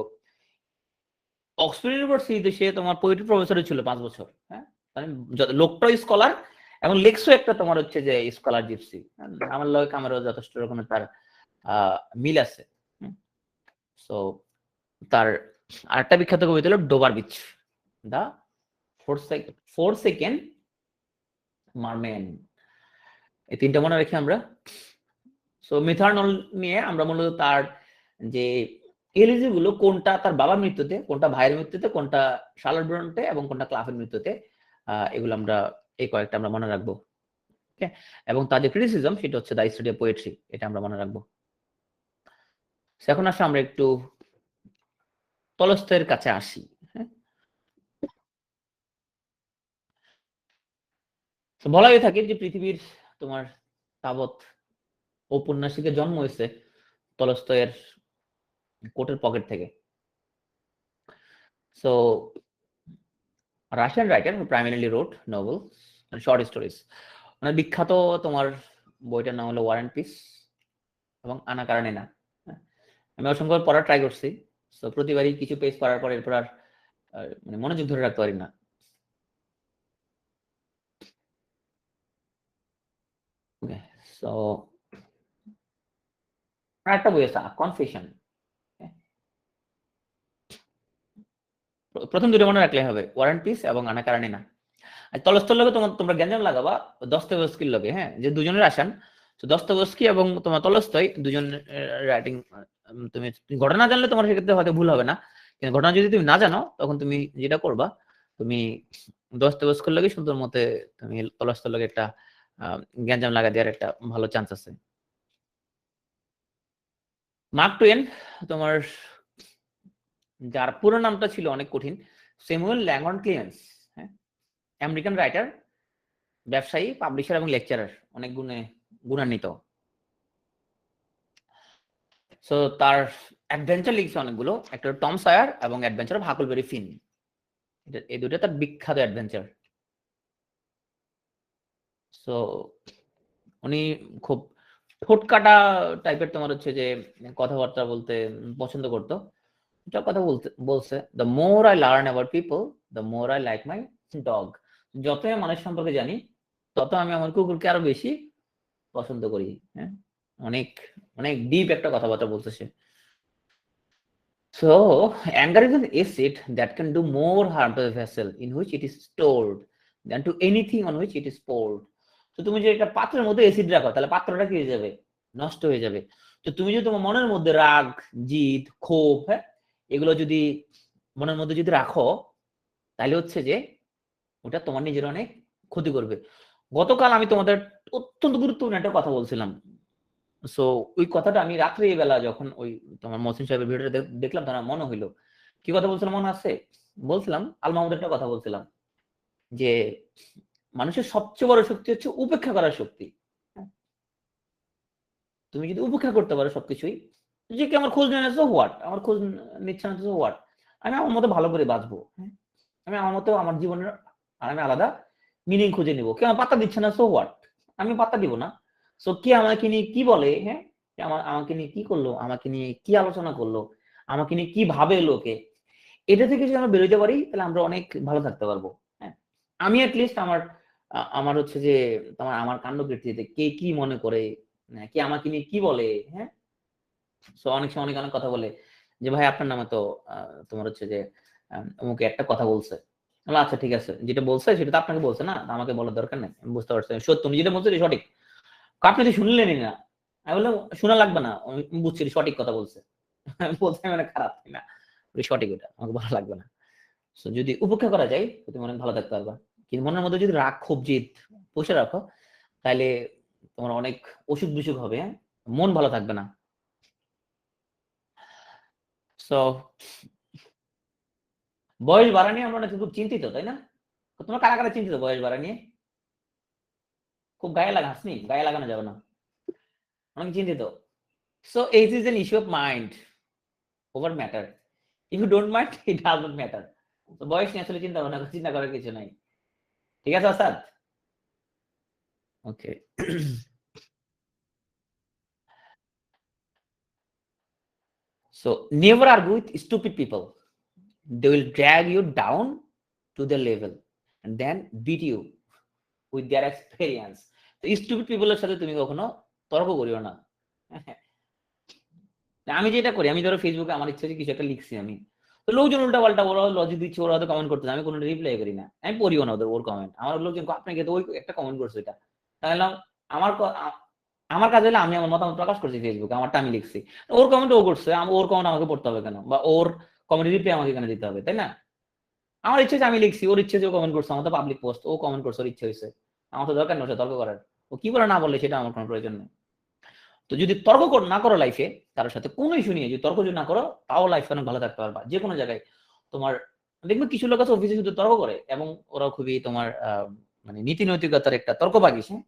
অক্সফোর্ড ইউনিভার্সিটিতে সে তোমার পোয়েট্রি প্রফেসর ছিল 5 বছর। হ্যাঁ, মানে লোকটাও স্কলার এবং লেখসও একটা তোমার হচ্ছে যে স্কলার জিপসি। আমার লগে কামেরও যথেষ্ট রকমের তার মিল আছে। সো তার আরেকটা বিখ্যাত কবিতা হলো ডোবার বিচ, দা ফোর সেকেন্ড মারম্যান। এই তিনটা মনে রাখি আমরা। সো মিথানল নিয়ে আমরা মূলত তার যে এলিজি গুলো, কোনটা তার বাবার মৃত্যুতে, কোনটা ভাইয়ের মৃত্যুতে, কোনটা শার্লট ব্রন্টে এবং কোনটা ক্লাফের মৃত্যুতে, এগুলো আমরা এই কয়েকটা আমরা মনে রাখবো। ওকে, এবং তার যে ক্রিটিসিজম সেটা হচ্ছে দ্য স্টাডি অফ পোয়েট্রি, এটা আমরা মনে রাখবো। এখন আসলে আমরা একটু তলস্তয়ের কাছে আসি। হ্যাঁ, বলা হয়ে থাকে যে পৃথিবীর তোমার তাবৎ ঔপন্যাসিকের জন্ম হয়েছে তলস্তয়ের কোটের পকেট থেকে। So Russian writer who primarily wrote novels and short stories. মানে বিখ্যাত তোমার বইটার নাম হলো ওয়ার অ্যান্ড পিস এবং আনা কারেনিনা। আমি অসংখ্য পড়ার ট্রাই করছি। সো প্রতিবারই কিছু পেজ পড়ার পর এরপর আর মানে মনোযোগ ধরে রাখতে পারি না। ওকে, সো আরেকটা বই আছে কনফেশন। প্রথম দুটো মনে রাখলে হবে, ওয়ার অ্যান্ড পিস এবং আনা কারেনিনা। আর তলস্তর লগে তোমরা গ্যাঞ্জাম লাগাবা দস্তয়েভস্কির লগে। হ্যাঁ, যে দুজনের আসান, তো দস্তয়েভস্কি এবং তোমার তলস্তয় দুজন রাইটিং। তুমি ঘটনা জানলে তোমার সেক্ষেত্রে হয়তো ভুল হবে না, কিন্তু ঘটনা যদি তুমি না জানো তখন তুমি যেটা করবা, তুমি দস্তয়েভস্কির লগে সুন্দর মতে তুমি তলস্তর লগে একটা গ্যাঞ্জাম লাগা দেওয়ার একটা ভালো চান্স আছে। মার্ক টুয়েন তোমার, যার পুরো নামটা ছিল অনেক কঠিন, স্যামুয়েল ল্যাংডন ক্লিমেন্স। হ্যাঁ, আমেরিকান রাইটার, ব্যবসায়ী, পাবলিশার এবং লেকচারার, অনেক গুণান্বিত। সো তার অ্যাডভেঞ্চার লিখছে অনেকগুলো, একটা টম সায়ার এবং অ্যাডভেঞ্চার অফ হাকলবেরি ফিন, এই দুটো তার বিখ্যাত অ্যাডভেঞ্চার। সো উনি খুব ঠোঁটকাটা টাইপের তোমার হচ্ছে যে কথাবার্তা বলতে পছন্দ করতো। এটা কথা বলছে, the more I learn about people the more I like my dog. যত আমি মানুষ সম্পর্কে জানি তত আমি আমার কুকুরকে আরো বেশি পছন্দ করি। হ্যাঁ, অনেক অনেক ডিপ একটা কথাবার্তা বলছে সে। So, anger is an acid that can do more harm to the vessel in which it is stored than to anything on which it is poured. তো তুমি যদি একটা পাত্রের মধ্যে অ্যাসিড রাখো তাহলে পাত্রটা কি হয়ে যাবে? নষ্ট হয়ে যাবে। তো তুমি যদি তোমার মনের মধ্যে রাগ, জিদ, ক্ষোভ, হ্যাঁ, এগুলো যদি মনের মধ্যে যদি রাখো তাহলে হচ্ছে যে ওটা তোমার নিজের অনেক ক্ষতি করবে। গতকাল আমি তোমাদের অত্যন্ত গুরুত্বপূর্ণ একটা কথা বলছিলাম। সো ওই কথাটা আমি রাত্রিবেলা যখন ওই তোমার মহসিন সাহেবের ভিডিওটা দেখলাম তখন আমার মনে হইলো। কি কথা বলছিলাম মনে আছে? বলছিলাম আল মাহমুদের একটা কথা বলছিলাম যে মানুষের সবচেয়ে বড় শক্তি হচ্ছে উপেক্ষা করার শক্তি। তুমি যদি উপেক্ষা করতে পারো সবকিছুই, যে কি আমার খোঁজ নেয় সো হোয়াট, আমার খোঁজ নিচ্ছে না সো হোয়াট, আমি আমার মতো ভালো করে বাঁচবো, হ্যাঁ? আমি আমার মতো আমার জীবনের আর আমি আলাদা মিনিং খুঁজে নিবো। কেউ আমার পাত্তা দিচ্ছে না সো হোয়াট, আমি পাত্তা দিব না। সো কে আমাকে নিয়ে কি বলে, হ্যাঁ, আমাকে নিয়ে কি করলো, আমাকে নিয়ে কি আলোচনা করলো, আমাকে নিয়ে কি ভাবে লোকে, এটা থেকে যদি আমরা বেরোতে পারি তাহলে আমরা অনেক ভালো থাকতে পারবো। হ্যাঁ, আমি অ্যাটলিস্ট আমার আমার হচ্ছে যে তোমার আমার কাণ্ডকীর্তিতে কে কি মনে করে, কে আমাকে নিয়ে কি বলে, হ্যাঁ। সো অনেক সময় অনেক অনেক কথা বলে যে ভাই আপনার নামে তো তোমার হচ্ছে যে অমুকে একটা কথা বলছে। আচ্ছা ঠিক আছে, যেটা বলছে সেটা তো আপনাকে বলছে না, আমাকে বলার দরকার নেই, আমি বুঝতে পারছি সত্য, তুমি যেটা বলছো সঠিক, আপনি তো শুনলেনই না। আমি বললাম শোনা লাগবে না, আমি বুঝছি সঠিক কথা বলছে। আমি বলতে মানে খারাপ না, সঠিক, ওটা আমাকে ভালো লাগবে না। যদি উপেক্ষা করা যায় তুমি অনেক ভালো থাকতে পারবা। কিন্তু মনের মধ্যে যদি রাগ ক্ষোভ জিদ পুষে রাখো তাহলে তোমার অনেক অসুখ বিসুখ হবে, হ্যাঁ? মন ভালো থাকবে না। সো বয়স বাড়া নিয়ে আমরা খুব চিন্তিত, তাই না? তোমরা কারা কারা চিন্তিত বয়স বাড়া নিয়ে? খুব গায়ে লাগা হাসনি, গায়ে লাগানো যাবে না, অনেক চিন্তিত। So age is an issue of mind over matter. If you don't mind it does not matter. তো বয়স নিয়ে আসলে চিন্তা করার কিছু নাই। ঠিক আছে আসাদ? ওকে। So never argue with stupid people. They will drag you down to their level and then beat you with their experience. তো stupid people এর সাথে তুমি কখনো তর্ক করিও না। আমি যেটা করি, আমি ধরো ফেসবুকে আমার ইচ্ছা কিছু একটা লিখছি আমি, তো লোকজন উল্টা পাল্টা ওরা লজিক দিচ্ছে, ওরা হয়তো কমেন্ট করতেছে, আমি কোনো রিপ্লাই করি না, আমি পড়িও না ওর কমেন্ট। আমার লোকজন আপনাকে তো ওই একটা কমেন্ট করছে এটা, তাহলে আমার আমার কাজ হলে আমি আমার মতামত প্রকাশ করছি ফেসবুকে, আমারটা আমি লিখছি, ওর কমেন্ট ও করছে, ওর কমেন্ট আমাকে পড়তে হবে কেন, বা ওর কমেন্ট রিপ্লাই আমাকে কেন দিতে হবে, তাই না? আমার ইচ্ছে যে আমি লিখছি, ওর ইচ্ছে যে ও কমেন্ট করছে, আমার তো পাবলিক পোস্ট, ও কমেন্ট করছে, ওর ইচ্ছে হয়েছে, আমার তো দরকার নয় তর্ক করার। ও কি বলে না বললে সেটা আমার কোনো প্রয়োজন নেই। তো যদি তর্ক না করো লাইফে কারোর সাথে কোনো ইস্যু নিয়ে, যদি তর্ক যদি না করো তাও লাইফ অনেক ভালো থাকতে পারবা যে কোনো জায়গায়। তোমার দেখবে কিছু লোক আছে অফিসে শুধু তর্ক করে এবং ওরা খুবই তোমার মানে নীতি নৈতিকতার একটা তর্কবাগী, হ্যাঁ,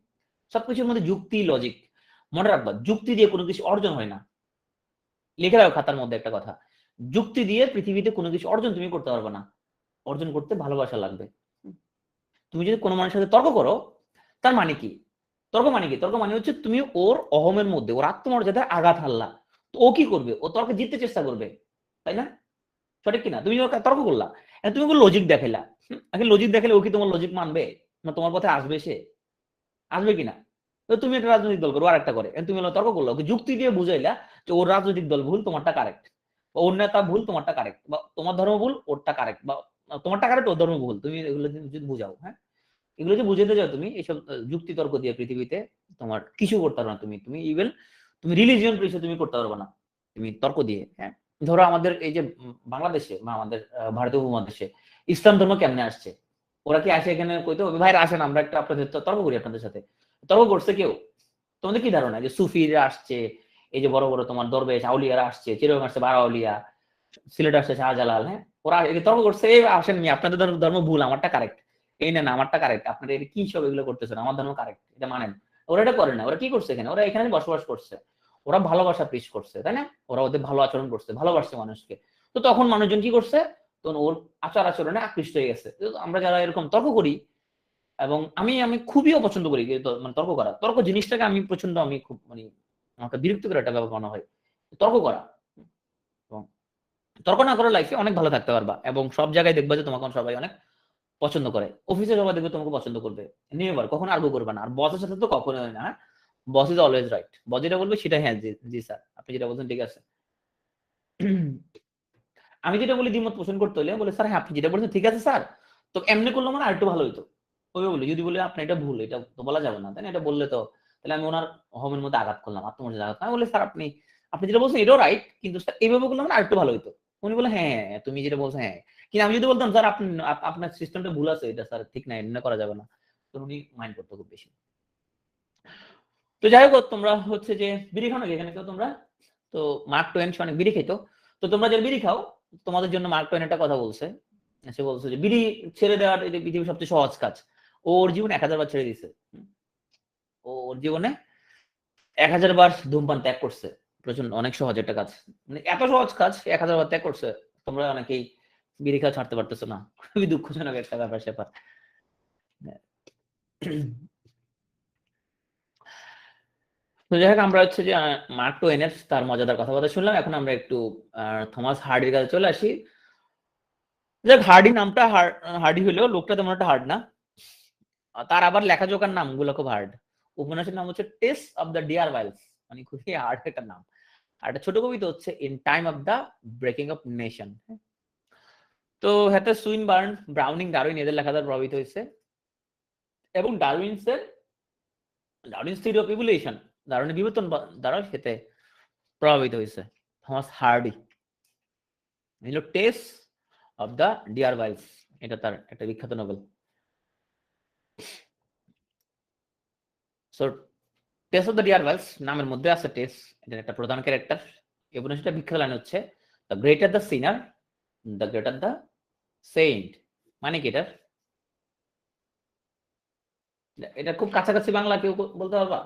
সবকিছুর মধ্যে যুক্তি লজিক। মনে রাখবা যুক্তি দিয়ে কোনো কিছু অর্জন হয় না। লিখে রাখো খাতার মধ্যে একটা কথা, যুক্তি দিয়ে পৃথিবীতে কোনো কিছু অর্জন তুমি করতে পারবে না, অর্জন করতে ভালোবাসা লাগবে। তুমি যদি কোনো মানুষের সাথে তর্ক করো তার মানে কি? তর্ক মানে কি? তর্ক মানে হচ্ছে তুমি ওর অহমের মধ্যে, ওর আত্মমর্যাদায় আঘাত হানলা। তো ও কি করবে? ও তর্কে জিততে চেষ্টা করবে, তাই না? সঠিক কিনা? তুমি তর্ক করলা, তুমি ওকে লজিক দেখাইলা, লজিক দেখালে ও কি তোমার লজিক মানবে না? তোমার পথে আসবে সে? আসবে কিনা? তো তুমি একটা রাজনৈতিক দল করো, আর একটা করে, তুমি তর্ক করলো, ওকে যুক্তি দিয়ে বুঝাইলা যে ওর রাজনৈতিক দল ভুল, তোমারটা কারেক্ট, ওর নেতা ভুল, তোমারটা কারেক্ট, বা তোমার ধর্ম ভুল, ওরটা কারেক্ট, বা তোমারটা কারেক্ট, ওর ধর্ম ভুল। তুমি এগুলো যদি বুঝাও, হ্যাঁ, এগুলো যে বুঝাতে যাও তুমি এইসব যুক্তি তর্ক দিয়ে পৃথিবীতে তোমার কিছু করতে পারবে না। তুমি ইভেন তুমি রিলিজিয়ন পরিচয় তুমি করতে পারবে না তুমি তর্ক দিয়ে, হ্যাঁ। ধরো আমাদের এই যে বাংলাদেশে বা আমাদের ভারতীয় উপমহাদেশে ইসলাম ধর্ম কেমনে আসছে? ওরা কি আসে এখানে কইতো ভাইরা আসেন আমরা একটা আপনাদের তর্ক করি, আপনাদের সাথে তর্ক করছে কেউ? তোমাদের কি ধারণা যে সুফিরা আসছে, এই যে বড় বড় তোমার দরবেশ আউলিয়ারা আসছে, চিরং আসছে বারা আউলিয়া, সিলেট আসছে শাহজালাল, হ্যাঁ, ওরা তর্ক করছে এই আসেন নি আপনাদের ধর্ম ভুল, আমারটা কারেক্ট, এই না আমারটা কারেক্ট, আপনারা কি সব এগুলো করতেছেন, আমার ধর্ম কারেক্ট, এটা মানেন? ওরা এটা করে না। ওরা কি করছে এখানে? ওরা এখানে বসবাস করছে, ওরা ভালোবাসা প্রিচ করছে, তাই না? ওরা ওদের ভালো আচরণ করছে, ভালোবাসছে মানুষকে। তো তখন মানুষজন কি করছে, তখন ওর আচার আচরণে আকৃষ্ট হয়ে গেছে। আমরা যারা এরকম তর্ক করি, এবং আমি আমি খুবই অপছন্দ করি মানে তর্ক করা, তর্ক জিনিসটাকে আমি প্রচন্ড, আমি খুব মানে আমাকে বিরক্ত করে একটা ব্যাপার মনে হয় তর্ক করা। এবং তর্ক না করে লাইফে অনেক ভালো থাকতে পারবা, এবং সব জায়গায় দেখবা যে তোমাকে সবাই অনেক পছন্দ করে। অফিসে সবাই দেখবে তোমাকে পছন্দ করবে, নেভার কখনো আর্গু করবে না। আর বসের সাথে তো কখনোই না। Boss is always right. Boss যেটা বলবে সেটা হ্যাঁ, জি জি স্যার, আপনি যেটা বলছেন ঠিক আছে। আমি যেটা বলি দ্বিমত পোষণ করতে হলে বলে স্যার হ্যাঁ আপনি যেটা বলছেন ঠিক আছে স্যার, তো এমনি করলে মানে আরেকটু ভালো হইতো। ওই বলি যদি বলে আপনি এটা ভুল, এটা তো বলা যাবে না, তাই না? এটা বললে তো তাহলে আমি ওনার হোমের মধ্যে আঘাত করলাম, আত্মমর্যাদা আঘাত। আমি বলি স্যার আপনি আপনি যেটা বলছেন এটাও রাইট, কিন্তু স্যার এইভাবে করলে মানে আরেকটু ভালো হইতো। উনি বলে হ্যাঁ হ্যাঁ তুমি যেটা বলছেন হ্যাঁ, কিন্তু আমি যদি বলতাম স্যার আপনি আপনার সিস্টেমটা ভুল আছে, এটা স্যার ঠিক না, এটা করা যাবে না, তো উনি মাইন্ড করতে খুব বেশি। তো যাই হোক, তোমরা হচ্ছে যে বিড়ি খাও নাকি এখানে কেউ তোমরা? তো মার্ক টোয়েন অনেক বিড়ি খেতো। তো তোমরা যে বিড়ি খাও, তোমাদের জন্য মার্ক টোয়েন একটা কথা বলছে। সে বলছে যে বিড়ি ছেড়ে দেওয়ার এটা পৃথিবীর সবচেয়ে সহজ কাজ। ওর জীবনে 1000 বার ছেড়ে দিছে। ওর জীবনে 1000 বার ধূমপান ত্যাগ করছে। প্রচন্ড অনেক সহজ একটা কাজ, মানে এত সহজ কাজ 1000 বার ত্যাগ করছে। তোমরা অনেকেই বিড়ি খাওয়া ছাড়তে পারতেছো না, খুবই দুঃখজনক একটা ব্যাপার স্যাপার। তো যাই হোক, আমরা হচ্ছে যে মার্ক টোয়েনের তার মজাদার কথাবার্তা শুনলাম। এখন আমরা একটু থমাস হার্ডির কাছে চলে আসি। যাক, হার্ডি নামটা হার্ডি হলেও লোকটা তেমন একটা হার্ড না। তার আবার লেখাজোকার নামগুলো খুব হার্ড। উপন্যাসের নাম হচ্ছে টেস অফ দ্য ডিয়ার ওয়াইলস, মানে খুবই হার্ড একটা নাম। আর একটা ছোট কবিতা হচ্ছে in time of the breaking of nation. তো হাতে সুইনবার্ন, ব্রাউনিং, ডারউইন এদের লেখা দ্বারা প্রভাবিত হয়েছে, এবং ডারউইনস থিওরি অফ ইভলিউশন, ডারউইনের বিবর্তন দ্বারা সেতে প্রভাবিত হয়েছে থমাস হার্ডি। হলো Tess of the d'Urbervilles, এটা তার একটা বিখ্যাত novel. So Tess of the d'Urbervilles নামের মধ্যে আছে টেস, এটা একটা প্রধান ক্যারেক্টার। এবং সেটা বিখ্যাত লাইন হচ্ছে the greater the sinner, the greater the saint. মানে কি এটা? এটা খুব কাছাকাছি বাংলা কেউ বলতে পারবা?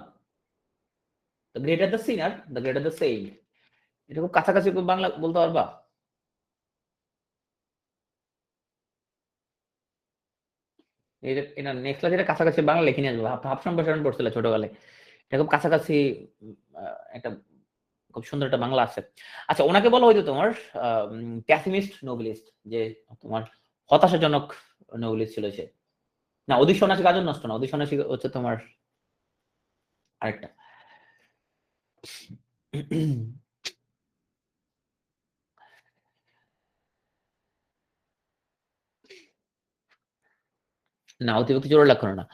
The greater the sinner, the greater the saint, এটা খুব কাছাকাছি বাংলা বলতে পারবা? এটা নেক্সট ক্লাসে এটা কাছাকাছি বাংলা লিখে নিয়ে আসবো। ভাব সম্প্রসারণ পড়ছিল ছোটবেলায়, এটা খুব কাছাকাছি একটা খুব সুন্দর একটা বাংলা আছে। আচ্ছা, ওনাকে বলা হয়তো তোমার প্যাসিমিস্ট নোবেলিস্ট, যে তোমার হতাশাজনক নোবেলিস্ট ছিল সে। না, অধিক সন্ন্যাসী কাজল নষ্ট না, অধিক সন্ন্যাসী হচ্ছে তোমার আরেকটা। না, অতিভক্তি জোর লক্ষণ না।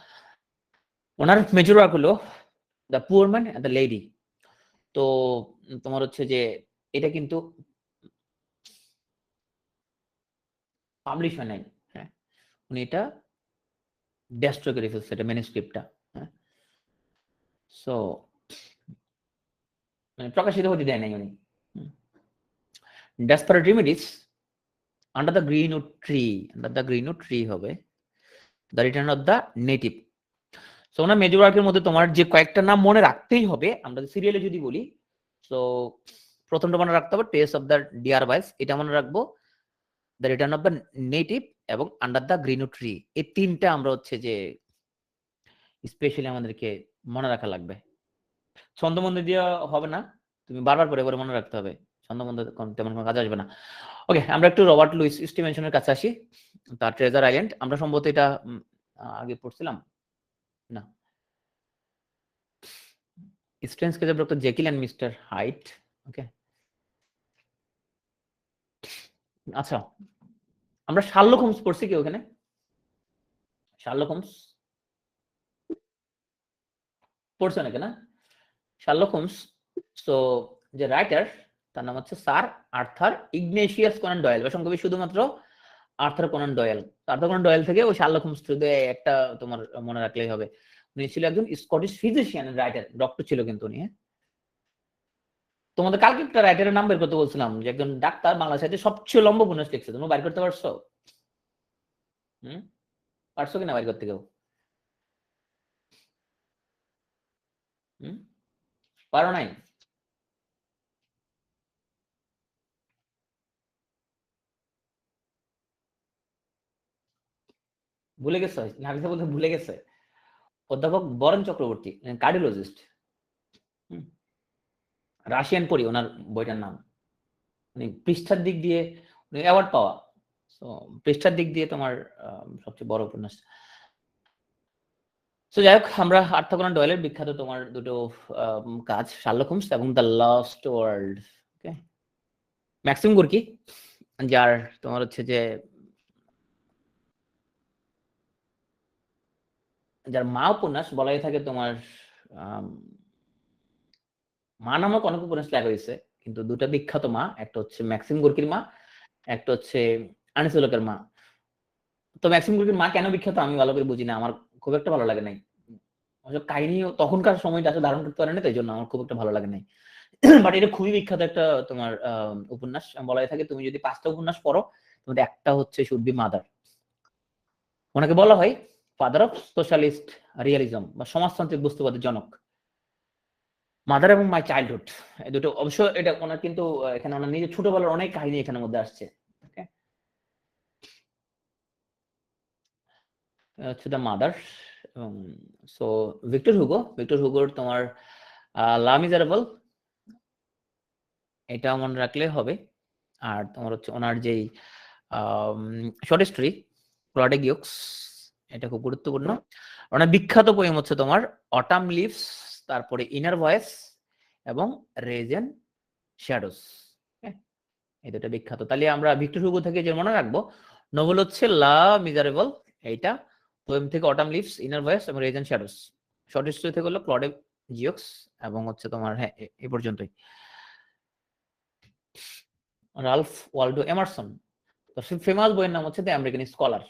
ওনার মেজর ওয়ার্ক হলো the poor man and the lady. তো তোমার হচ্ছে যে এটা কিন্তু পাবলিশ হয় নাই। হ্যাঁ, উনি এটা ডেস্ট্রয় করে ফেলছে, এটা ম্যানুস্ক্রিপ্টটা। হ্যাঁ, সো মানে প্রকাশিত হতে দেয় নাই উনি। Desperate remedies, under the greenwood tree, under the greenwood tree হবে the return of the native. So ওনার মেজর ওয়ার্কের মধ্যে তোমার যে কয়েকটা নাম মনে রাখতেই হবে, আমরা সিরিয়ালে যদি বলি। সো প্রথমটা মনে রাখতে হবে টেস অফ দ্য ডিয়ার ওয়াইলস, এটা মনে রাখবো, the return of the native এবং আন্ডার দ্য গ্রিনউড ট্রি। এই তিনটা আমরা হচ্ছে যে স্পেশালি আমাদেরকে মনে রাখা লাগবে। ছন্দমন্দ দিয়ে হবে না, তুমি বারবার পরে পরে মনে রাখতে হবে। ছন্দমন্দ তেমন কোনো কাজে আসবে না। ওকে, আমরা একটু রবার্ট লুইস স্টিভেনসনের কাছে আসি। তার ট্রেজার আইল্যান্ড, আমরা সম্ভবত এটা আগে পড়ছিলাম না? Strange case of doctor Jekyll and mister Hyde. Okay, আচ্ছা, আমরা শার্লক হোমস পড়ছি কি ওখানে? শার্লক হোমস পড়ছে নাকি না? শার্লক হোমস, সো যে রাইটার তার নাম হচ্ছে sir Arthur Ignatius Conan Doyle, বা সংক্ষেপে শুধুমাত্র Arthur Conan Doyle. Arthur Conan Doyle থেকে ওই শার্লক হোমস শুধু একটা তোমার মনে রাখলেই হবে। উনি ছিল একজন স্কটিশ ফিজিশিয়ান রাইটার, ডক্টর ছিল কিন্তু উনি। তোমাদের কালকে একটা রাইটারের নাম বের করতে বলছিলাম, যে একজন ডাক্তার বাংলা সাহিত্যে সবচেয়ে লম্বা উপন্যাস লিখছে, তুমি বাইর করতে পারছো? হুম, পারছো কিনা বাইর করতে কেউ? হুম, পারো নাই? ভুলে গেছে, নাফিসা বলতে ভুলে গেছে। অধ্যাপক বরেন চক্রবর্তী, কার্ডিওলজিস্ট, রাশিয়ান পড়ি ওনার বইটার নাম। মানে পৃষ্ঠার দিক দিয়ে অ্যাওয়ার্ড পাওয়া, তো পৃষ্ঠার দিক দিয়ে তোমার সবচেয়ে বড় উপন্যাস। তো যাই হোক, আমরা আর্থার কোনান ডয়েলের বিখ্যাত তোমার দুটো কাজ, শার্লক হোমস এবং the lost world. Okay, Maxim Gorky, যার তোমার হচ্ছে যে যার মা উপন্যাস বলাই থাকে তোমার মা নামক অনেক উপন্যাস লেখা হয়েছে, কিন্তু দুটা বিখ্যাত মা, একটা হচ্ছে ম্যাক্সিম গোর্কির মা, একটা হচ্ছে আনিস উলকের মা। তো ম্যাক্সিম গোর্কির মা কেন বিখ্যাত আমি ভালো করে বুঝি না, আমার খুব একটা ভালো লাগে নাই। কাহিনী তখনকার সময়টা আসলে ধারণ করতে পারে না, তাই জন্য আমার খুব একটা ভালো লাগে নাই। বাট এটা খুবই বিখ্যাত একটা তোমার উপন্যাস। বলা থাকে তুমি যদি 5টা উপন্যাস পড়ো, তোমাদের একটা হচ্ছে শুড বি মাদার। ওনাকে বলা হয় ফাদার অফ সোশ্যালিস্ট রিয়ালিজম বা সমাজতান্ত্রিক বস্তুবাদের জনক। মাদার এবং মাই চাইল্ডহুড, এই দুটো অবশ্য এটা ওনার কিন্তু এখানে ওনার নিজের ছোটবেলার অনেক কাহিনী এখানের মধ্যে আসছে। ওকে, হচ্ছে দ্য মাদার। সো ভিক্টর হুগোর তোমার লা মিজারেবল, এটা মনে রাখলে হবে। আর তোমার হচ্ছে ওনার যেই শর্ট স্টোরি ক্লডে গিউক্স, এটা খুব গুরুত্বপূর্ণ। ওনার বিখ্যাত পোয়েম হচ্ছে তোমার অটাম লিভস, তারপরে ইনার ভয়েস এবং রেজেন শ্যাডোস। এই দুটো বিখ্যাত। তাহলে আমরা ভিক্টর হুগো থেকে যে মনে রাখবো, নোবেল হচ্ছে লা মিজারেবল, এইটা। পোয়েম থেকে অটাম লিভস, ইনার ভয়েস এবং রেজেন শ্যাডোস। শর্ট স্টোরি থেকে হলো ক্লডে জিওক্স এবং হচ্ছে তোমার হ্যাঁ এ পর্যন্তই। রালফ ওয়ালডো এমারসন, তো ফেমাস বইয়ের নাম হচ্ছে দ্য আমেরিকান স্কলার।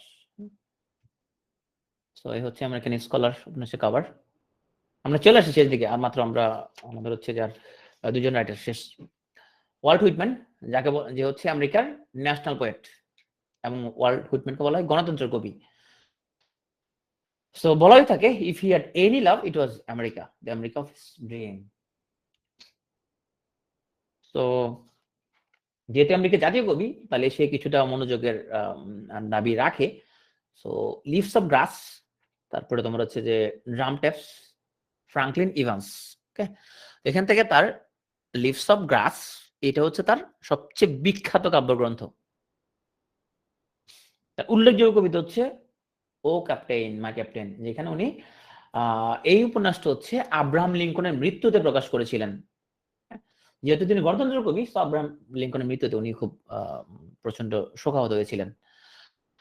তো এই হচ্ছে আমেরিকান স্কলার উপন্যাসের কভার। আমরা চলে আসি শেষ দিকে, আর মাত্র আমরা আমাদের হচ্ছে যার দুজন রাইটার শেষ। ওয়াল্ট হুইটম্যান, যাকে যে হচ্ছে আমেরিকার ন্যাশনাল পোয়েট, এবং ওয়াল্ট হুইটম্যানকে বলা হয় গণতন্ত্রের কবি। সো বলাই থাকে if he had any love it was America, the America of his dream. তো যেহেতু আমেরিকা জাতীয় কবি, তাহলে সে কিছুটা মনোযোগের দাবি রাখে। সো লিভস অফ গ্রাস, তারপরে তোমার হচ্ছে যে ড্রাম ট্যাপস, ফ্রাঙ্কলিন ইভান্স। ওকে, এখান থেকে তার লিভস অফ গ্রাস, এটা হচ্ছে তার সবচেয়ে বিখ্যাত কাব্যগ্রন্থ। তার উল্লেখযোগ্য কবিতা হচ্ছে ও ক্যাপ্টেন মাই ক্যাপ্টেন, যেখানে উনি এই উপন্যাসটা হচ্ছে আব্রাহাম লিঙ্কনের মৃত্যুতে প্রকাশ করেছিলেন। যেহেতু তিনি গণতন্ত্রের কবি, তো আব্রাহাম লিঙ্কনের মৃত্যুতে উনি খুব প্রচন্ড শোকাহত হয়েছিলেন।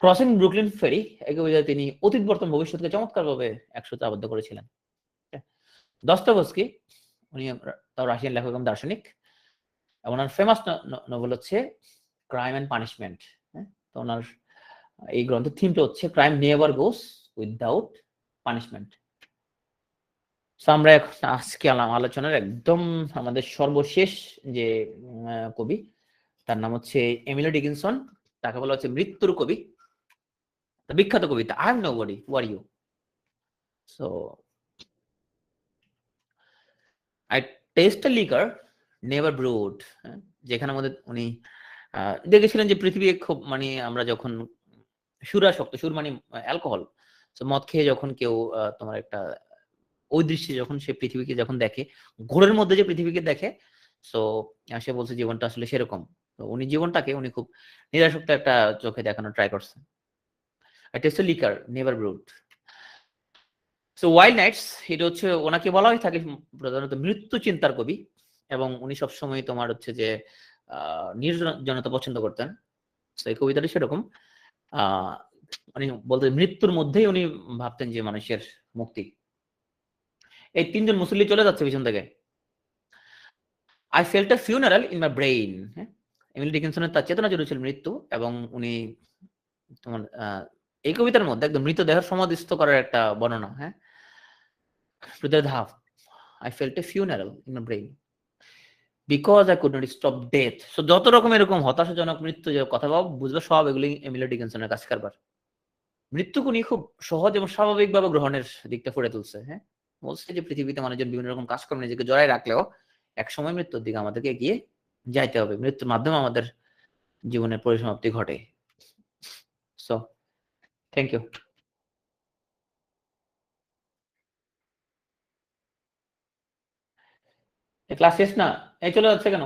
ক্রসিং ব্রুকলিন ফেরি, এই কবিতায় তিনি অতীত বর্তমান ভবিষ্যৎকে চমৎকারভাবে একসাথে আবদ্ধ করেছিলেন। দস্তয়েভস্কি, উনি রাশিয়ান লেখক এবং দার্শনিক। ওনার ফেমাস নভেল হচ্ছে ক্রাইম অ্যান্ড পানিশমেন্ট। তো ওনার এই গ্রন্থের থিমটা হচ্ছে ক্রাইম নেভার গোস উইদাউট পানিশমেন্ট। আমরা এখন আজকে আলোচনার একদম আমাদের সর্বশেষ যে কবি, তার নাম হচ্ছে এমিলি ডিকিনসন। তাকে বলা হচ্ছে মৃত্যুর কবি। বিখ্যাত কবিতা I am nobody who are you. So I taste a liquor never brewed, যেখানে আমাদের উনি দেখেছিলেন যে পৃথিবী খুব মানে আমরা যখন সুরাসক্ত, সুর মানে অ্যালকোহল, তো মদ খেয়ে যখন কেউ তোমার একটা ওই দৃশ্যে যখন সে পৃথিবীকে যখন দেখে, ঘোরের মধ্যে যে পৃথিবীকে দেখে, সো সে বলছে জীবনটা আসলে সেরকম। তো উনি জীবনটাকে উনি খুব নিরাসক্ত একটা চোখে দেখানোর ট্রাই করছেন। Taste liquor never brewed. So wild nights, এটা হচ্ছে ওনাকে বলা হয়ে থাকে প্রধানত মৃত্যু চিন্তার কবি, এবং উনি সবসময় তোমার হচ্ছে যে নির্জনতা পছন্দ করতেন। তো এই কবিতাটি সেরকম। উনি বলতে মৃত্যুর মধ্যেই উনি ভাবতেন যে মানুষের মুক্তি। এই তিনজন মুসল্লি চলে যাচ্ছে পিছন থেকে। I felt a funeral in my brain. Emily ডিকিনসনের তার চেতনা জুড়ে ছিল মৃত্যু, এবং উনি তোমার এই কবিতার মধ্যে একদম মৃতদেহের সমাধিস্থ করার একটা বর্ণনা। হ্যাঁ, মৃতের ধাপ। I felt a funeral in my brain because I could not stop death. So যত রকম এরকম হতাশাজনক মৃত্যু যে কথা বুঝবে, সব এগুলি এমিলি ডিকিনসনের কাজ কারবার। মৃত্যুকে উনি খুব সহজ এবং স্বাভাবিকভাবে গ্রহণের দিকটা ফুটে তুলছে। হ্যাঁ, বলছে যে পৃথিবীতে মানুষজন বিভিন্ন রকম কাজকর্মে নিজেকে জড়াই রাখলেও এক সময় মৃত্যুর দিকে আমাদেরকে এগিয়ে যাইতে হবে, মৃত্যুর মাধ্যমে আমাদের জীবনের পরিসমাপ্তি ঘটে। So thank you. ক্লাস শেষ না? এই চলে যাচ্ছে কেন?